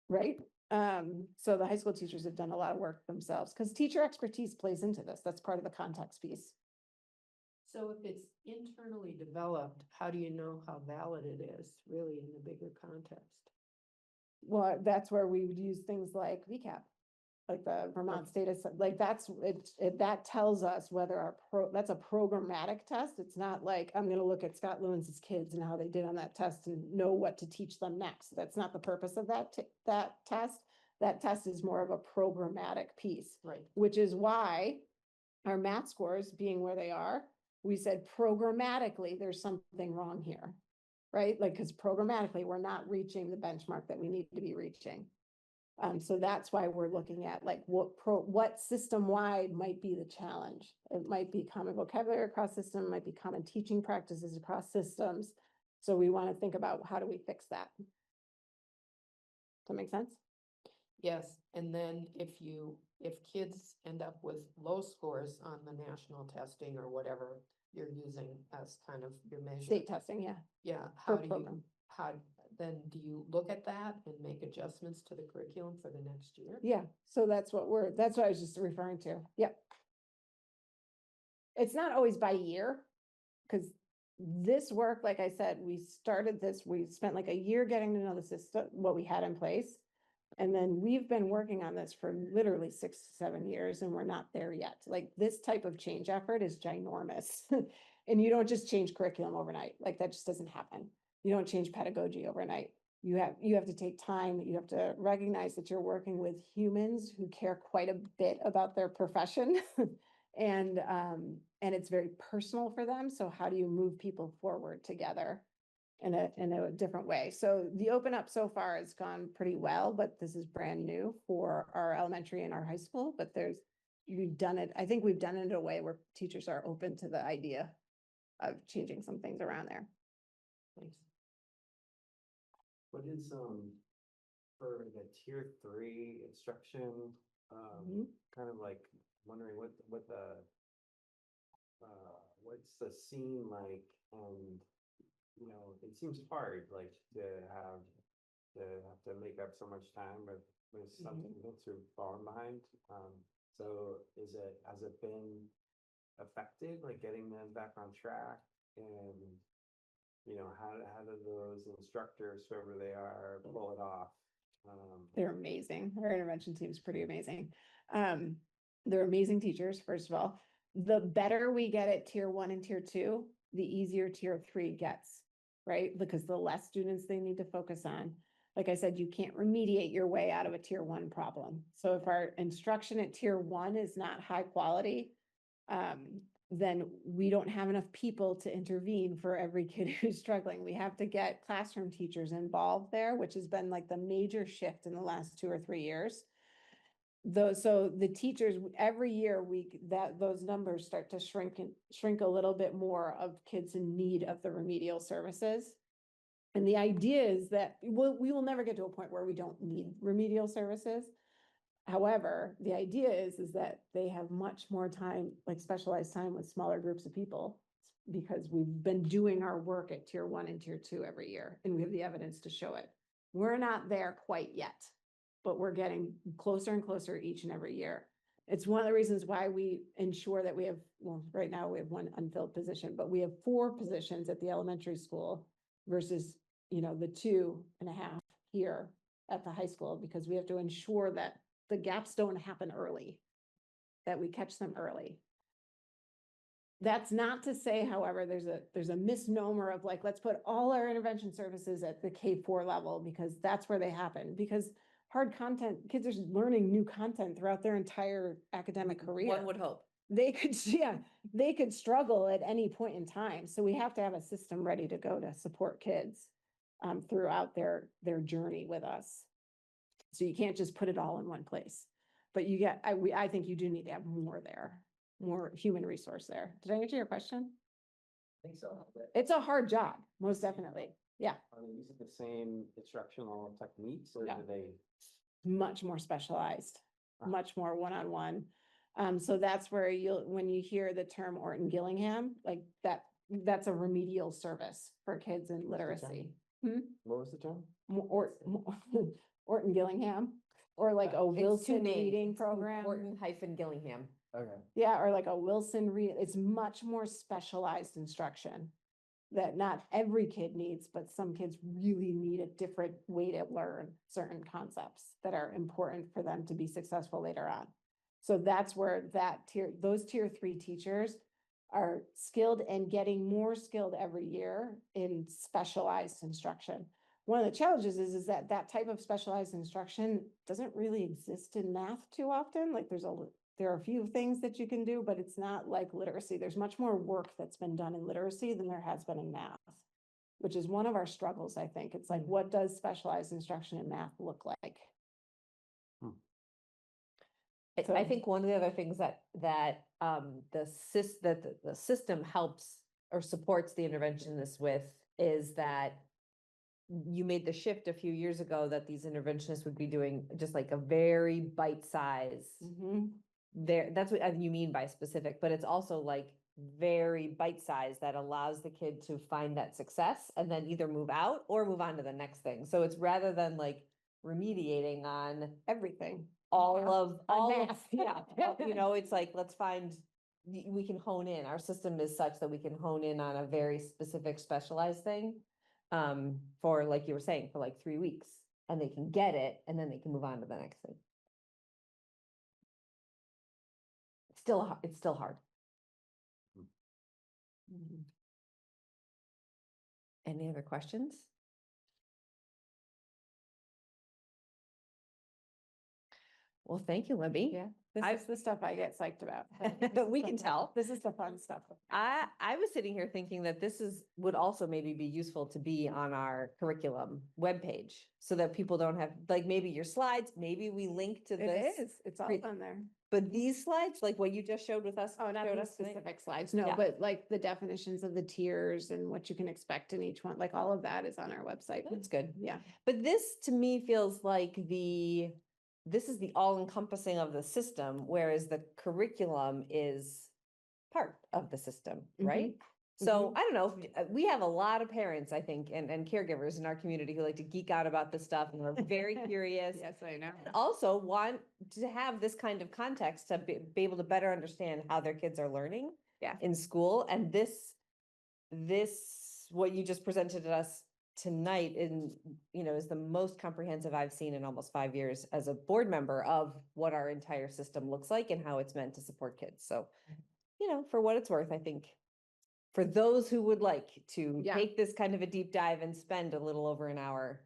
B: Right? So the high school teachers have done a lot of work themselves because teacher expertise plays into this. That's part of the context piece.
G: So if it's internally developed, how do you know how valid it is really in the bigger context?
B: Well, that's where we would use things like VCAP, like the Vermont State, like that tells us whether that's a programmatic test. It's not like, I'm gonna look at Scott Lewins's kids and how they did on that test and know what to teach them next. That's not the purpose of that test. That test is more of a programmatic piece.
G: Right.
B: Which is why our math scores being where they are, we said programmatically, there's something wrong here, right? Like, because programmatically, we're not reaching the benchmark that we need to be reaching. So that's why we're looking at like what system-wide might be the challenge. It might be common vocabulary across system, it might be common teaching practices across systems. So we want to think about how do we fix that? Does that make sense?
G: Yes, and then if kids end up with low scores on the national testing or whatever you're using as kind of your measure.
B: State testing, yeah.
G: Yeah,
B: per program.
G: then do you look at that and make adjustments to the curriculum for the next year?
B: Yeah, so that's what I was just referring to. Yep. It's not always by year, because this work, like I said, we spent like a year getting to know the system, what we had in place. And then we've been working on this for literally 6 to 7 years and we're not there yet. Like this type of change effort is ginormous. And you don't just change curriculum overnight. Like that just doesn't happen. You don't change pedagogy overnight. You have to take time. You have to recognize that you're working with humans who care quite a bit about their profession. And it's very personal for them. So how do you move people forward together in a different way? So the open up so far has gone pretty well, but this is brand new for our elementary and our high school, but we've done it. I think we've done it in a way where teachers are open to the idea of changing some things around there.
G: Thanks.
F: What is, for the tier 3 instruction,
B: Mhm.
F: kind of like wondering what what's the scene like, and, you know, it seems hard, like, to have to make up so much time with something that's sort of falling behind. So has it been effective, like getting them back on track? And, you know, how do those instructors, whoever they are, pull it off?
B: They're amazing. Our intervention team is pretty amazing. They're amazing teachers, first of all. The better we get at tier 1 and tier 2, the easier tier 3 gets, right? Because the less students they need to focus on. Like I said, you can't remediate your way out of a tier 1 problem. So if our instruction at tier 1 is not high quality, then we don't have enough people to intervene for every kid who's struggling. We have to get classroom teachers involved there, which has been like the major shift in the last 2 or 3 years. So the teachers, every year those numbers start to shrink a little bit more of kids in need of the remedial services. And the idea is that we will never get to a point where we don't need remedial services. However, the idea is that they have much more time, like specialized time with smaller groups of people, because we've been doing our work at tier 1 and tier 2 every year, and we have the evidence to show it. We're not there quite yet, but we're getting closer and closer each and every year. It's one of the reasons why we ensure that we have, well, right now we have 1 unfilled position, but we have 4 positions at the elementary school versus, the 2.5 here at the high school, because we have to ensure that the gaps don't happen early, that we catch them early. That's not to say, however, there's a misnomer of like, let's put all our intervention services at the K4 level because that's where they happen. Because hard content, kids are learning new content throughout their entire academic career.
A: One would hope.
B: They could, they could struggle at any point in time. So we have to have a system ready to go to support kids throughout their journey with us. So you can't just put it all in one place, but I think you do need to have more there, more human resource there. Did I answer your question?
F: I think so.
B: It's a hard job, most definitely. Yeah,
F: Are they using the same instructional techniques or
B: Yeah.
F: do they?
B: much more specialized,
F: Ah.
B: much more one-on-one. So that's where when you hear the term Orton Gillingham, like that's a remedial service for kids in literacy.
F: What was the term?
B: Orton Gillingham, or like a Wilson reading program.
A: Orton-Gillingham.
F: Okay.
B: Yeah, or like a Wilson read, it's much more specialized instruction that not every kid needs, but some kids really need a different way to learn certain concepts that are important for them to be successful later on. So that's where those tier 3 teachers are skilled and getting more skilled every year in specialized instruction. One of the challenges is that type of specialized instruction doesn't really exist in math too often. Like there are a few things that you can do, but it's not like literacy. There's much more work that's been done in literacy than there has been in math, which is one of our struggles, I think. It's like, what does specialized instruction in math look like?
A: I think one of the other things that the system helps or supports the interventionists with is that you made the shift a few years ago that these interventionists would be doing just like a very bite size. That's what you mean by specific, but it's also like very bite size that allows the kid to find that success and then either move out or move on to the next thing. So it's rather than like remediating on
B: Everything.
A: all of
B: math.
A: yeah, it's like, let's find, we can hone in. Our system is such that we can hone in on a very specific specialized thing. For like you were saying, for like 3 weeks, and they can get it, and then they can move on to the next thing. It's still hard. Any other questions? Well, thank you, Libby.
B: Yeah, this is the stuff I get psyched about.
A: We can tell.
B: This is the fun stuff.
A: I was sitting here thinking that would also maybe be useful to be on our curriculum webpage so that people don't have, like, maybe your slides, maybe we link to this.
B: It is, it's all
A: Great.
B: on there.
A: But these slides, like what you just showed with us.
B: Oh, not
A: showed
B: the
A: us tonight?
B: specific slides, no,
A: Yeah.
B: but like the definitions of the tiers and what you can expect in each one, like all of that is on our website.
A: That's good.
B: Yeah.
A: But this to me feels like this is the all-encompassing of the system, whereas the curriculum is part of the system, right? So I don't know, we have a lot of parents, I think, and caregivers in our community who like to geek out about this stuff and are very curious.
B: Yes, I know.
A: And also want to have this kind of context to be able to better understand how their kids are learning in school. And this, what you just presented to us tonight is the most comprehensive I've seen in almost 5 years as a board member of what our entire system looks like and how it's meant to support kids. So, for what it's worth, I think for those who would like to take this kind of a deep dive and spend a little over an hour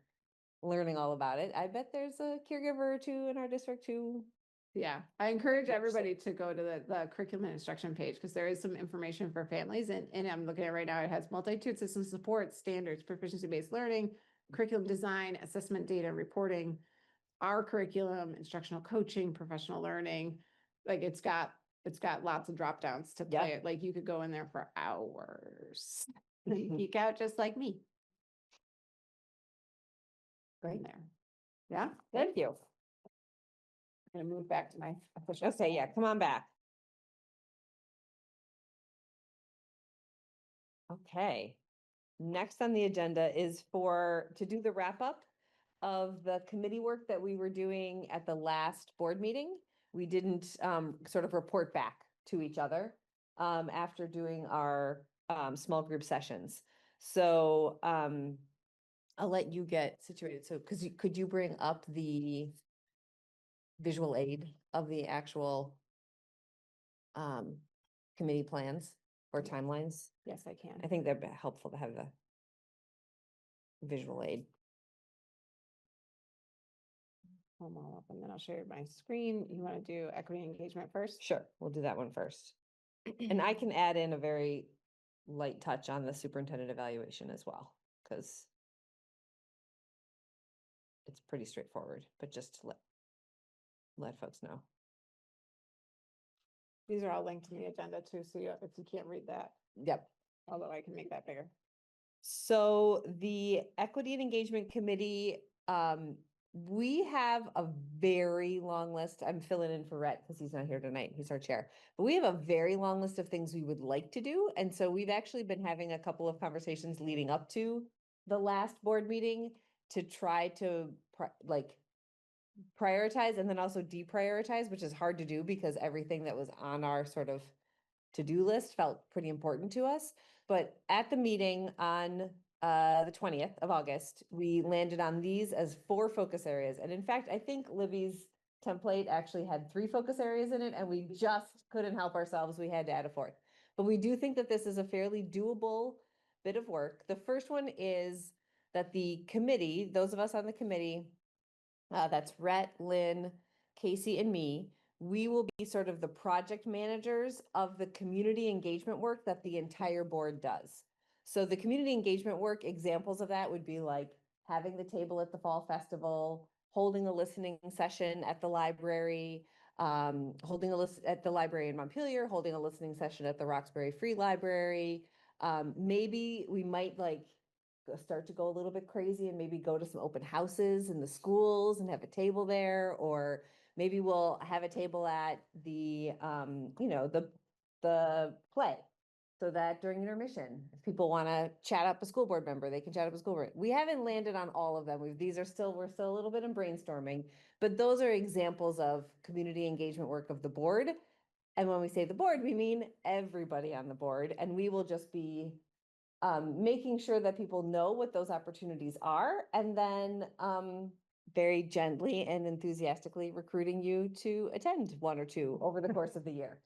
A: learning all about it, I bet there's a caregiver or two in our district who
B: Yeah, I encourage everybody to go to the curriculum and instruction page, because there is some information for families, and I'm looking at it right now, it has multi-tutor system support, standards, proficiency-based learning, curriculum design, assessment data, reporting, our curriculum, instructional coaching, professional learning. Like it's got lots of drop downs to
A: Yeah.
B: play it. Like you could go in there for hours. And geek out just like me.
A: Great.
B: There. Yeah,
A: Thank you.
B: I'm gonna move back to my official.
A: Okay, yeah, come on back. Okay. Next on the agenda is to do the wrap up of the committee work that we were doing at the last board meeting. We didn't sort of report back to each other after doing our small group sessions. So I'll let you get situated. So could you bring up the visual aid of the actual committee plans or timelines?
B: Yes, I can.
A: I think that'd be helpful to have the visual aid.
B: Hold on up, and then I'll share my screen. You want to do equity engagement first?
A: Sure, we'll do that one first. And I can add in a very light touch on the superintendent evaluation as well, because it's pretty straightforward, but just to let folks know.
B: These are all linked in the agenda too, so if you can't read that,
A: Yep.
B: although I can make that bigger.
A: So the Equity and Engagement Committee, we have a very long list. I'm filling in for Rhett because he's not here tonight. He's our chair. But we have a very long list of things we would like to do. And so we've actually been having a couple of conversations leading up to the last board meeting to try to prioritize and then also deprioritize, which is hard to do because everything that was on our sort of to-do list felt pretty important to us. But at the meeting on the 20th of August, we landed on these as 4 focus areas. And in fact, I think Libby's template actually had 3 focus areas in it, and we just couldn't help ourselves. We had to add a 4th. But we do think that this is a fairly doable bit of work. The first one is that the committee, those of us on the committee, that's Rhett, Lynn, Casey, and me, we will be sort of the project managers of the community engagement work that the entire board does. So the community engagement work, examples of that would be like having the table at the fall festival, holding a listening session at the library, holding a list at the library in Montpelier, holding a listening session at the Roxbury Free Library. Maybe we might start to go a little bit crazy and maybe go to some open houses in the schools and have a table there, or maybe we'll have a table at the the play, so that during intermission, if people want to chat up a school board member, they can chat up a school board. We haven't landed on all of them. We're still a little bit in brainstorming, but those are examples of community engagement work of the board. And when we say the board, we mean everybody on the board, and we will just be making sure that people know what those opportunities are, and then very gently and enthusiastically recruiting you to attend 1 or 2 over the course of the year.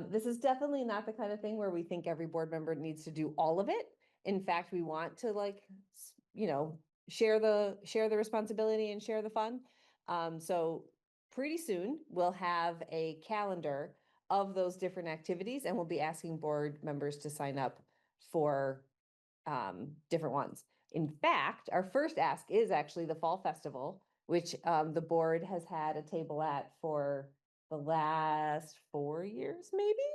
A: This is definitely not the kind of thing where we think every board member needs to do all of it. In fact, we want to share the responsibility and share the fun. So pretty soon we'll have a calendar of those different activities, and we'll be asking board members to sign up for different ones. In fact, our first ask is actually the Fall Festival, which the board has had a table at for the last 4 years, maybe,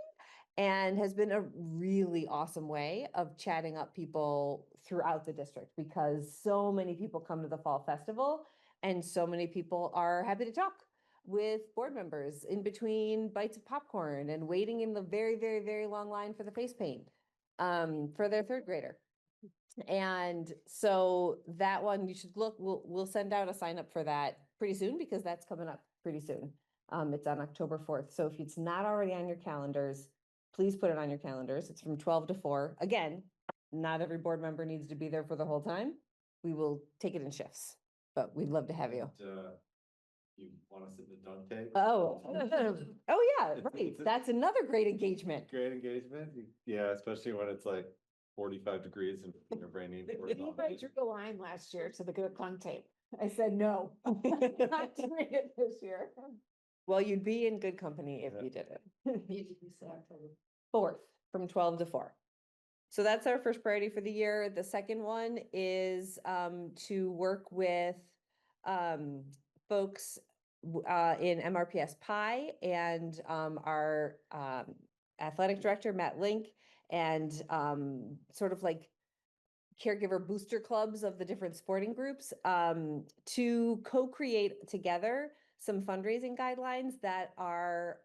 A: and has been a really awesome way of chatting up people throughout the district, because so many people come to the Fall Festival and so many people are happy to talk with board members in between bites of popcorn and waiting in the very, very, very long line for the face paint for their 3rd grader. And so that one you should look, we'll send out a sign up for that pretty soon, because that's coming up pretty soon. It's on October 4th. So if it's not already on your calendars, please put it on your calendars. It's from 12 to 4. Again, not every board member needs to be there for the whole time. We will take it in shifts, but we'd love to have you.
E: You want us in the dunk tank?
A: Oh, yeah,
E: It's-
A: right.
E: it's a-
A: That's another great engagement.
E: Great engagement. Yeah, especially when it's like 45 degrees and raining.
B: I drew a line last year to the good clunk tape. I said, no, not doing it this year.
A: Well, you'd be in good company if
E: Yeah.
A: you did it.
G: You said October.
A: 4th, from 12 to 4. So that's our first priority for the year. The second one is to work with folks in MRPS Pi and our athletic director, Matt Link, and sort of like caregiver booster clubs of the different sporting groups to co-create together some fundraising guidelines that are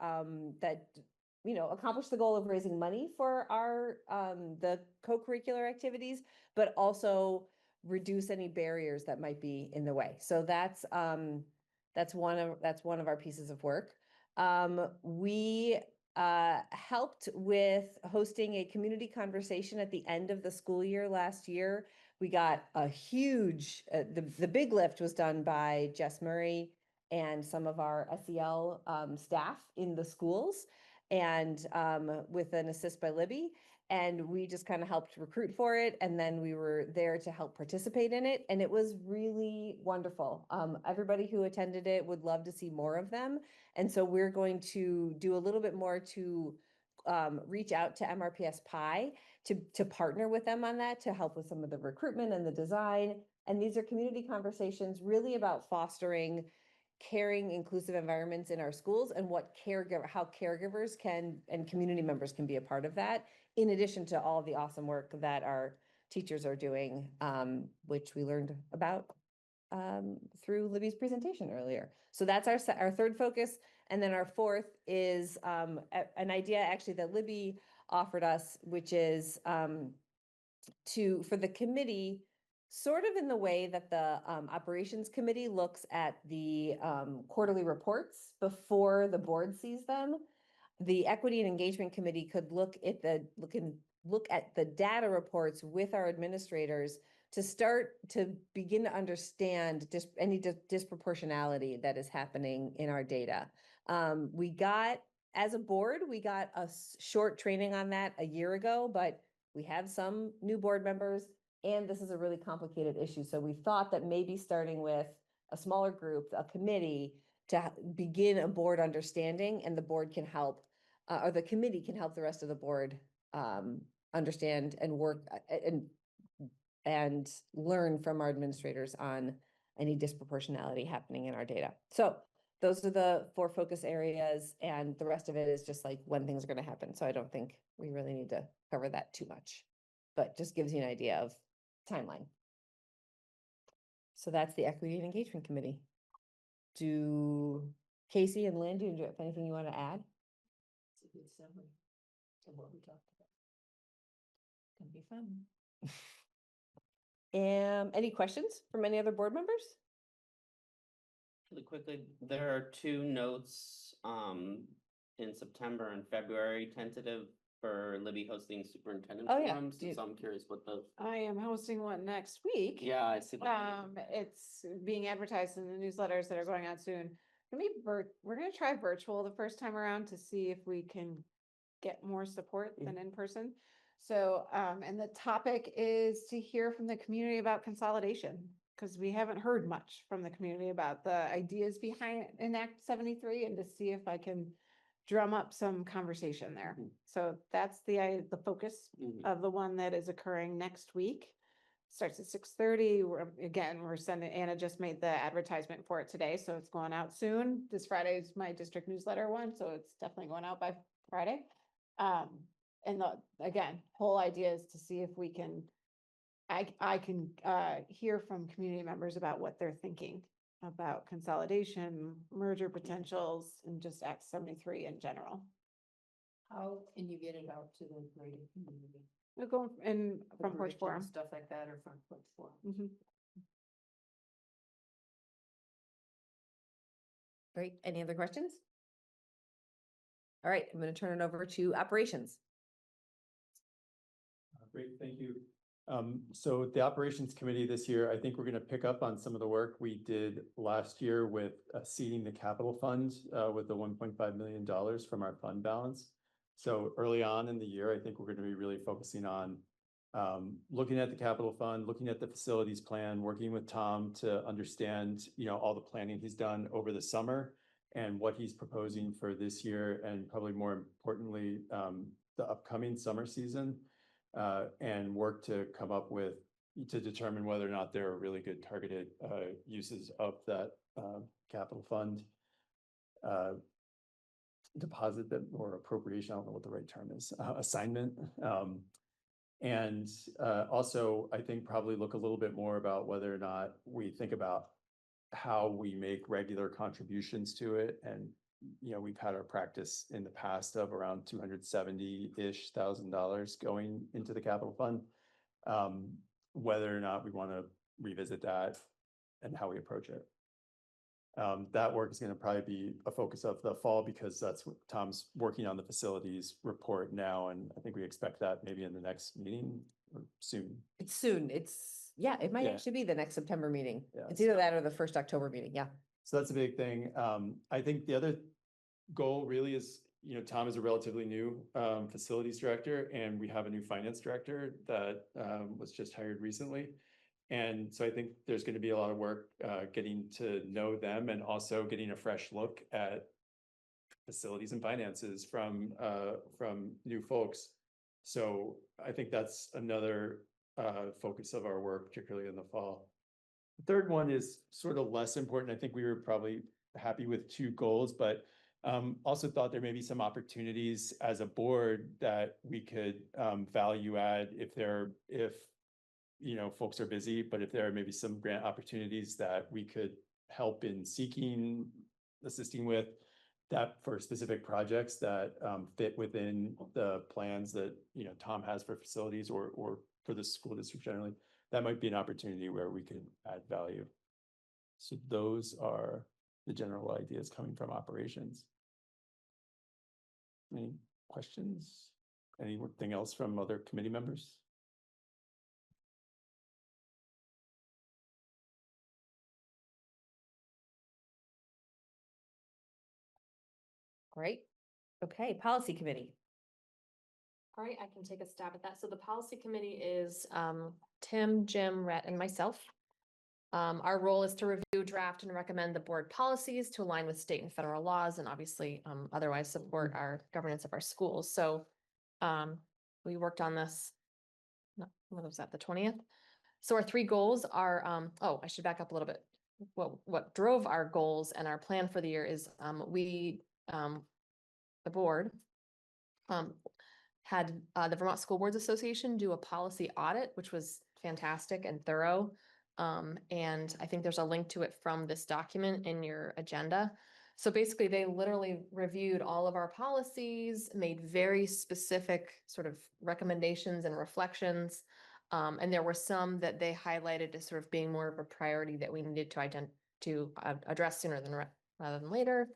A: that accomplish the goal of raising money for our the co-curricular activities, but also reduce any barriers that might be in the way. So that's one of our pieces of work. We helped with hosting a community conversation at the end of the school year last year. We got a huge, the big lift was done by Jess Murray and some of our SEL staff in the schools, and with an assist by Libby. And we just kind of helped recruit for it. And then we were there to help participate in it. And it was really wonderful. Everybody who attended it would love to see more of them. And so we're going to do a little bit more to reach out to MRPS Pi to partner with them on that, to help with some of the recruitment and the design. And these are community conversations really about fostering caring, inclusive environments in our schools, and how caregivers can and community members can be a part of that, in addition to all the awesome work that our teachers are doing, which we learned about through Libby's presentation earlier. So that's our third focus. And then our fourth is an idea actually that Libby offered us, which is for the committee, sort of in the way that the operations committee looks at the quarterly reports before the board sees them. The equity and engagement committee could look at the data reports with our administrators to start to begin to understand any disproportionality that is happening in our data. As a board, we got a short training on that a year ago, but we have some new board members, and this is a really complicated issue. So we thought that maybe starting with a smaller group, a committee, to begin a board understanding, and the board can help, or the committee can help the rest of the board understand and work and learn from our administrators on any disproportionality happening in our data. So those are the 4 focus areas, and the rest of it is just like when things are going to happen. So I don't think we really need to cover that too much, but just gives you an idea of timeline. So that's the Equity and Engagement Committee. Do Casey and Lynn, do you have anything you want to add?
G: It's a good summary of what we talked about. Can be fun.
A: Any questions from any other board members?
C: Really quickly, there are 2 notes in September and February tentative for Libby hosting superintendent
A: Oh, yeah.
C: forums. So I'm curious what those.
B: I am hosting one next week.
C: Yeah, I see.
B: It's being advertised in the newsletters that are going out soon. We're gonna try virtual the first time around to see if we can get more support than in person. So, and the topic is to hear from the community about consolidation, because we haven't heard much from the community about the ideas behind Enact 73, and to see if I can drum up some conversation there. So that's the focus of the one that is occurring next week. Starts at 6:30. We're sending, Anna just made the advertisement for it today, so it's going out soon. This Friday is my district newsletter one, so it's definitely going out by Friday. And again, whole idea is to see if we can, I can hear from community members about what they're thinking about consolidation, merger potentials, and just Act 73 in general.
G: How can you get it out to the greater community?
B: We'll go in
G: The
B: Front Porch
G: bridge and
B: Forum.
G: Stuff like that, or Front Porch Forum?
B: Mhm.
A: Great. Any other questions? All right, I'm going to turn it over to operations.
H: Great, thank you. So the operations committee this year, I think we're gonna pick up on some of the work we did last year with seeding the capital fund with the $1.5 million from our fund balance. So early on in the year, I think we're gonna be really focusing on looking at the capital fund, looking at the facilities plan, working with Tom to understand, all the planning he's done over the summer, and what he's proposing for this year, and probably more importantly, the upcoming summer season. And work to come up with, to determine whether or not there are really good targeted uses of that capital fund deposit that, or appropriation, I don't know what the right term is, assignment. And also, I think probably look a little bit more about whether or not we think about how we make regular contributions to it. And, you know, we've had our practice in the past of around $270-ish thousand going into the capital fund. Whether or not we want to revisit that and how we approach it. That work is going to probably be a focus of the fall, because that's what Tom's working on, the facilities report now. And I think we expect that maybe in the next meeting or soon.
A: It's soon. Yeah, it might
H: Yeah.
A: actually be the next September meeting.
H: Yeah,
A: It's either that or the first October meeting. Yeah.
H: So that's a big thing. I think the other goal really is, you know, Tom is a relatively new facilities director, and we have a new finance director that was just hired recently. And so I think there's going to be a lot of work getting to know them, and also getting a fresh look at facilities and finances from new folks. So I think that's another focus of our work, particularly in the fall. The third one is sort of less important. I think we were probably happy with 2 goals, but also thought there may be some opportunities as a board that we could value add if you know, folks are busy, but if there are maybe some grant opportunities that we could help in assisting with that for specific projects that fit within the plans that, you know, Tom has for facilities or for the school district generally, that might be an opportunity where we could add value. So those are the general ideas coming from operations. Any questions? Anything else from other committee members?
A: Great. Okay, policy committee.
D: All right, I can take a stab at that. So the policy committee is Tim, Jim, Rhett, and myself. Our role is to review, draft, and recommend the board policies to align with state and federal laws, and obviously otherwise support our governance of our schools. So we worked on this, what was that, the 20th? So our 3 goals are, oh, I should back up a little bit. What drove our goals and our plan for the year is the board had the Vermont School Boards Association do a policy audit, which was fantastic and thorough. And I think there's a link to it from this document in your agenda. So basically, they literally reviewed all of our policies, made very specific sort of recommendations and reflections. And there were some that they highlighted as sort of being more of a priority that we needed to address sooner rather than later.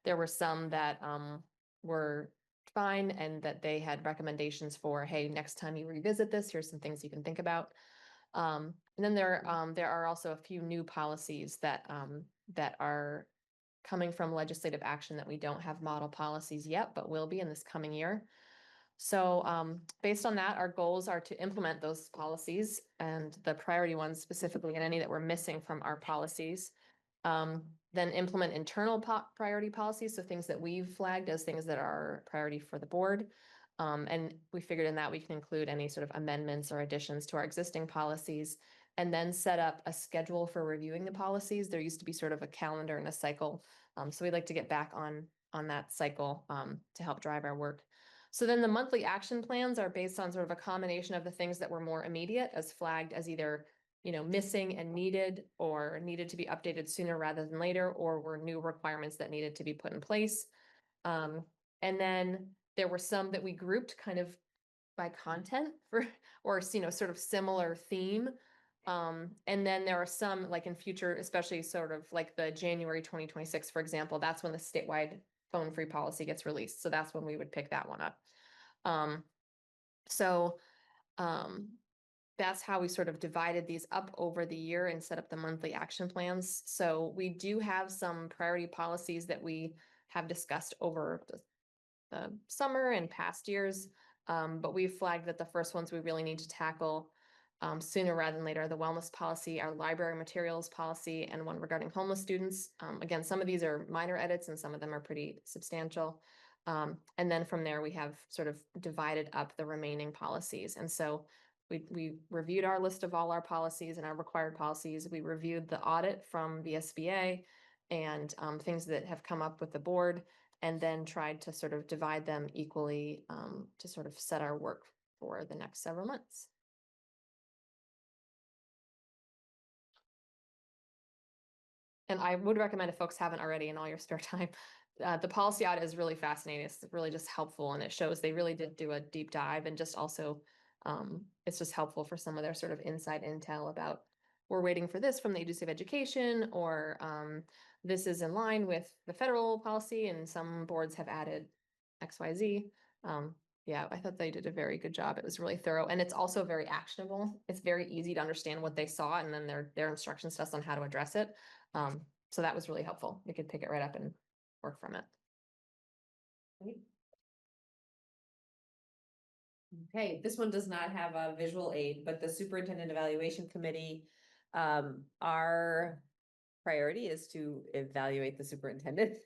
D: There were some that were fine, and that they had recommendations for, hey, next time you revisit this, here's some things you can think about. And then there are also a few new policies that are coming from legislative action that we don't have model policies yet, but will be in this coming year. So based on that, our goals are to implement those policies, and the priority ones specifically, and any that we're missing from our policies. Then implement internal priority policies, so things that we've flagged as things that are priority for the board. And we figured in that we can include any sort of amendments or additions to our existing policies, and then set up a schedule for reviewing the policies. There used to be sort of a calendar and a cycle. So we'd like to get back on that cycle to help drive our work. So then the monthly action plans are based on sort of a combination of the things that were more immediate, as flagged as either, you know, missing and needed, or needed to be updated sooner rather than later, or were new requirements that needed to be put in place. And then there were some that we grouped kind of by content or, you know, sort of similar theme. And then there are some, like in future, especially sort of like the January 2026, for example, that's when the statewide phone-free policy gets released. So that's when we would pick that one up. That's how we sort of divided these up over the year and set up the monthly action plans. So we do have some priority policies that we have discussed over the summer and past years. But we've flagged that the first ones we really need to tackle sooner rather than later, the wellness policy, our library materials policy, and one regarding homeless students. Again, some of these are minor edits and some of them are pretty substantial. And then from there, we have sort of divided up the remaining policies. And so we reviewed our list of all our policies and our required policies. We reviewed the audit from the SBA and things that have come up with the board, and then tried to sort of divide them equally to sort of set our work for the next several months. And I would recommend, if folks haven't already in all your spare time, the policy audit is really fascinating. It's really just helpful, and it shows they really did do a deep dive, and just also it's just helpful for some of their sort of inside intel about, we're waiting for this from the Agency of Education, or this is in line with the federal policy and some boards have added XYZ. Yeah, I thought they did a very good job. It was really thorough, and it's also very actionable. It's very easy to understand what they saw and then their instructions to us on how to address it. So that was really helpful. You could pick it right up and work from it.
A: Okay, this one does not have a visual aid, but the Superintendent Evaluation Committee, our priority is to evaluate the superintendent.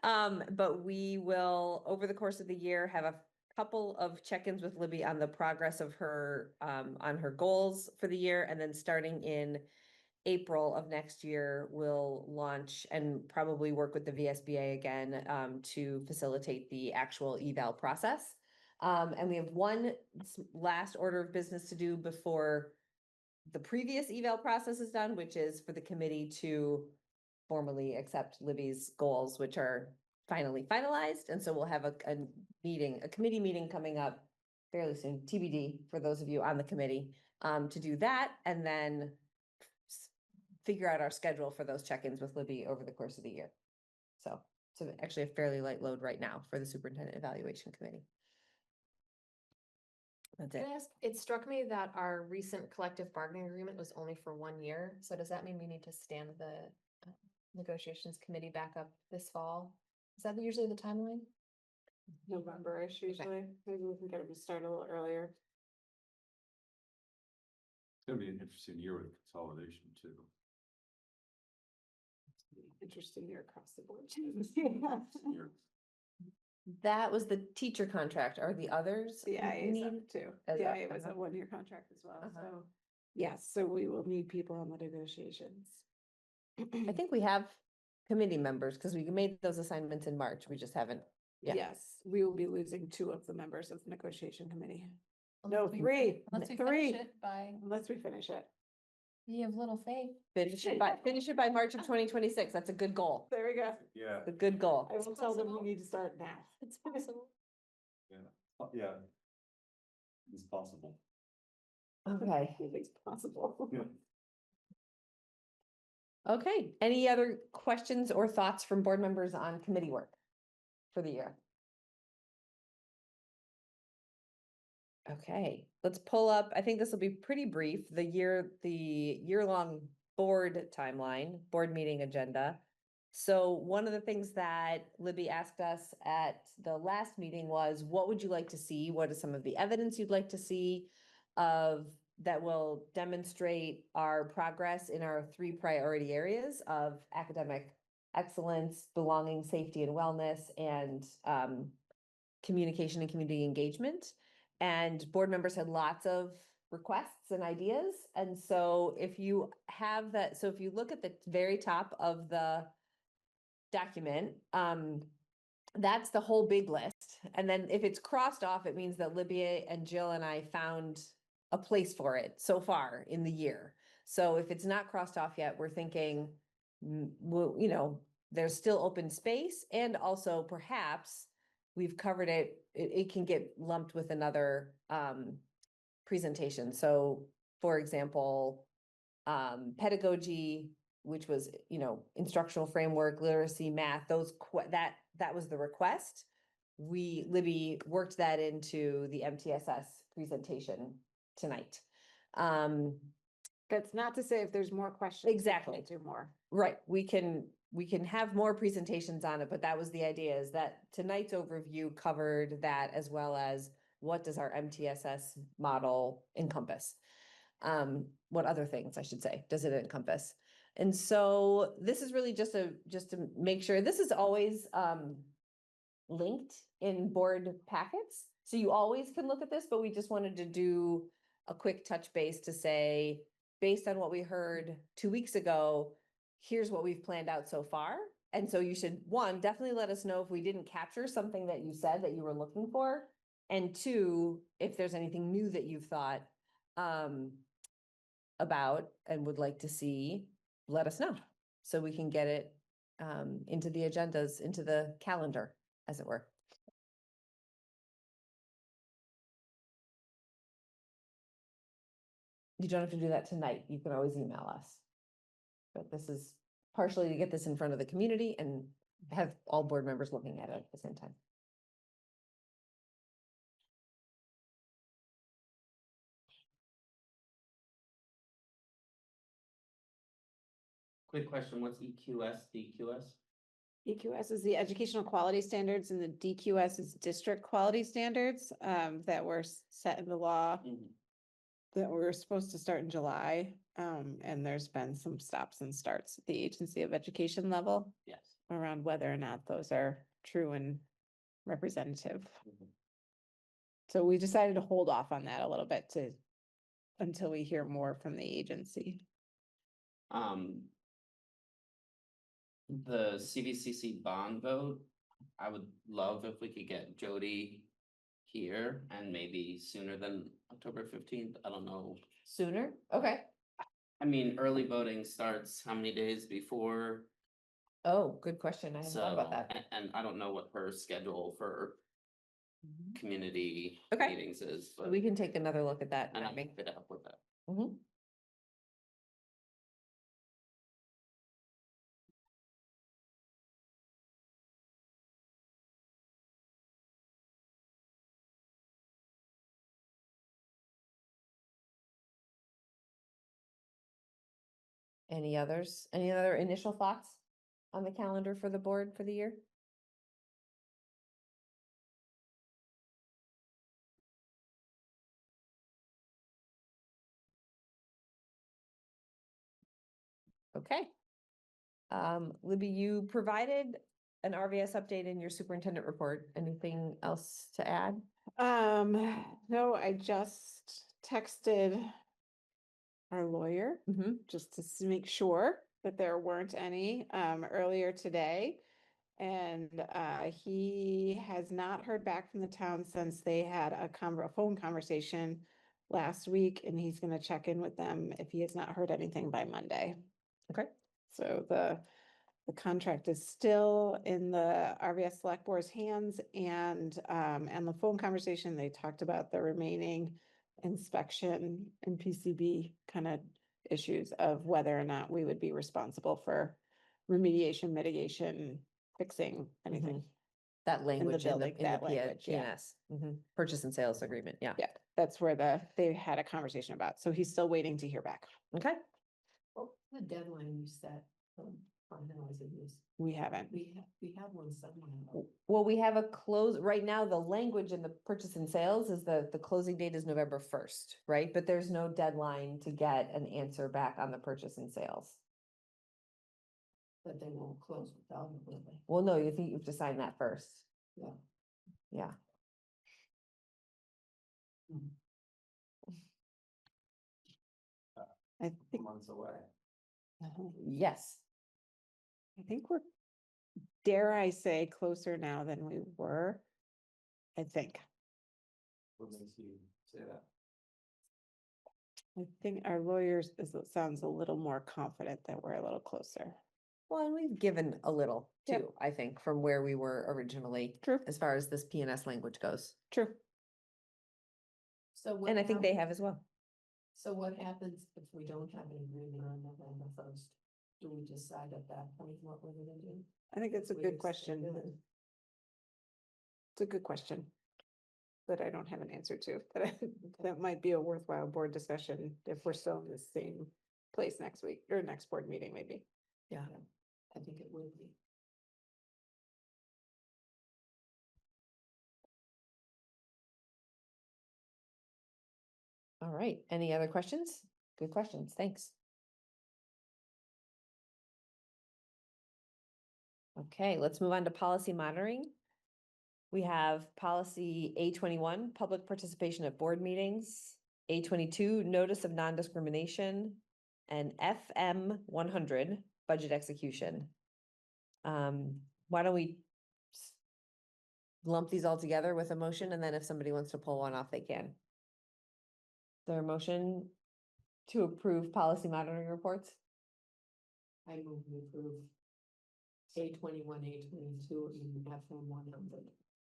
A: But we will, over the course of the year, have a couple of check-ins with Libby on the progress of her, on her goals for the year, and then starting in April of next year, we'll launch and probably work with the VSBA again to facilitate the actual eval process. And we have one last order of business to do before the previous eval process is done, which is for the committee to formally accept Libby's goals, which are finally finalized. And so we'll have a committee meeting coming up fairly soon, TBD, for those of you on the committee, to do that, and then figure out our schedule for those check-ins with Libby over the course of the year. So actually a fairly light load right now for the Superintendent Evaluation Committee. That's it.
D: Can I ask, it struck me that our recent collective bargaining agreement was only for 1 year. So does that mean we need to stand the negotiations committee back up this fall? Is that usually the timeline?
B: November-ish usually. Maybe we can get it to start a little earlier.
E: It's gonna be an interesting year with consolidation too.
B: Interesting year across the board.
E: Year.
A: That was the teacher contract. Are the others?
B: The IA is
A: need-
B: up too.
A: as
B: The
A: a-
B: IA was a
A: uh-huh.
B: 1-year contract as well,
A: Uh-huh.
B: so. Yes, so we will need people on the negotiations.
A: I think we have committee members because we made those assignments in March. We just haven't. Yeah.
B: Yes, we will be losing 2 of the members of the negotiation committee. No,
D: Unless we-
B: 3.
D: Unless we
B: 3.
D: finish it by,
B: Unless we finish it.
D: you have little faith.
A: Finish it by March of 2026. That's a good goal.
B: There we go.
E: Yeah,
A: A good goal.
B: I will tell them
D: possible.
B: we need to start now.
D: It's possible.
E: yeah. It's possible.
A: Okay.
B: It's possible.
E: Yeah.
A: Okay. Any other questions or thoughts from board members on committee work for the year? Okay, let's pull up. I think this will be pretty brief. The year-long board timeline, board meeting agenda. So one of the things that Libby asked us at the last meeting was, what would you like to see? What is some of the evidence you'd like to see of that will demonstrate our progress in our 3 priority areas of academic excellence, belonging, safety, and wellness, and communication and community engagement. And board members had lots of requests and ideas. And so if you have that, so if you look at the very top of the document, that's the whole big list. And then if it's crossed off, it means that Libby and Jill and I found a place for it so far in the year. So if it's not crossed off yet, we're thinking, well, there's still open space, and also perhaps we've covered it. It can get lumped with another presentation. So for example, pedagogy, which was, instructional framework, literacy, math, that was the request. Libby worked that into the MTSS presentation tonight.
B: That's not to say if there's more questions. we
A: Exactly.
B: can't do more.
A: Right, we can have more presentations on it, but that was the idea, is that tonight's overview covered that, as well as what does our MTSS model encompass? What other things, I should say, does it encompass? And so this is really just to make sure, this is always linked in board packets. So you always can look at this, but we just wanted to do a quick touch base to say, based on what we heard 2 weeks ago, here's what we've planned out so far. And so you should, one, definitely let us know if we didn't capture something that you said that you were looking for. And two, if there's anything new that you've thought about and would like to see, let us know. So we can get it into the agendas, into the calendar, as it were. You don't have to do that tonight. You can always email us. But this is partially to get this in front of the community and have all board members looking at it at the same time.
C: Quick question, what's EQS, DQS?
B: EQS is the educational quality standards and the DQS is district quality standards that were set in the law that were supposed to start in July. And there's been some stops and starts at the agency of education level
C: Yes.
B: around whether or not those are true and representative. So we decided to hold off on that a little bit until we hear more from the agency.
C: The CVCC bond vote, I would love if we could get Jody here and maybe sooner than October 15th. I don't know.
A: Sooner? Okay.
C: I mean, early voting starts how many days before?
A: Oh, good question. I hadn't thought about
C: So,
A: that.
C: and I don't know what her schedule for community
A: Okay.
C: meetings is, but
A: We can take another look at that.
C: and I
A: timing.
C: can fit up with that.
A: Mhm. Any others? Any other initial thoughts on the calendar for the board for the year? Okay. Libby, you provided an RVS update in your superintendent report. Anything else to add?
B: No, I just texted our lawyer just to make sure that there weren't any earlier today. And he has not heard back from the town since they had a phone conversation last week, and he's gonna check in with them if he has not heard anything by Monday.
A: Okay.
B: So the contract is still in the RVS Select Board's hands, and the phone conversation, they talked about the remaining inspection and PCB kind of issues of whether or not we would be responsible for remediation, mitigation, fixing anything.
A: That language in the,
B: building,
A: in the
B: that language, yeah.
A: PNS. Purchase and sales agreement, yeah.
B: Yeah, that's where they had a conversation about, so he's still waiting to hear back.
A: Okay.
G: Well, the deadline you set, finalizing this,
B: We haven't.
G: we have one somewhere.
A: Well, we have a close, right now, the language in the purchase and sales is the closing date is November 1st, right? But there's no deadline to get an answer back on the purchase and sales.
G: But they won't close without it, will they?
A: Well, no, you think you have to sign that first.
G: Yeah.
A: Yeah.
B: I think,
F: Months away.
A: Yes.
B: I think we're, dare I say, closer now than we were. I think.
F: What makes you say that?
B: I think our lawyers, sounds a little more confident that we're a little closer.
A: Well, and we've given a little
B: Yep.
A: too, I think, from where we were originally.
B: True.
A: As far as this PNS language goes.
B: True.
G: So what
A: And I think they
G: hap-
A: have as well.
G: So what happens if we don't have an agreement on November 1st? Do we decide at that point what we're gonna do?
B: I think it's a
G: We
B: good
G: extend
B: question.
G: it?
B: It's a good question. That I don't have an answer to, that might be a worthwhile board discussion if we're still in the same place next week or next board meeting, maybe.
A: Yeah.
G: I think it would be.
A: right, any other questions? Good questions, thanks. Okay, let's move on to policy monitoring. We have policy A21, public participation at board meetings, A22, notice of non-discrimination, and FM 100, budget execution. Why don't we lump these all together with a motion, and then if somebody wants to pull one off, they can. Is there a motion to approve policy monitoring reports?
G: I move to approve A21, A22, and FM 100.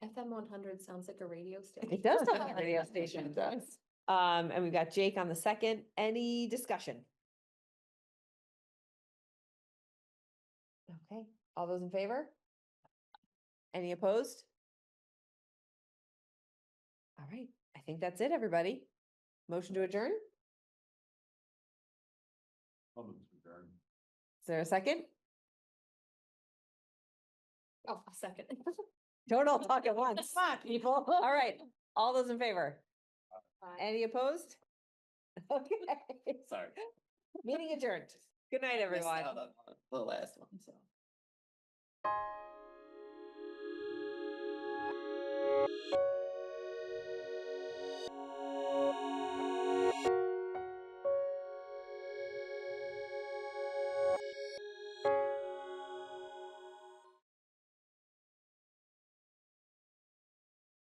D: FM 100 sounds like a radio station.
A: It does sound like a radio station.
D: It does.
A: And we've got Jake on the second. Any discussion? Okay, all those in favor? Any opposed? All right, I think that's it, everybody. Motion to adjourn?
E: I'll move to adjourn.
A: Is there a second?
D: Oh, a second.
A: Don't all talk at once.
B: Come on, people.
A: All right, all those in favor? Any opposed? Okay.
C: Sorry.
A: Meeting adjourned. Good night, everyone.
C: The last one, so.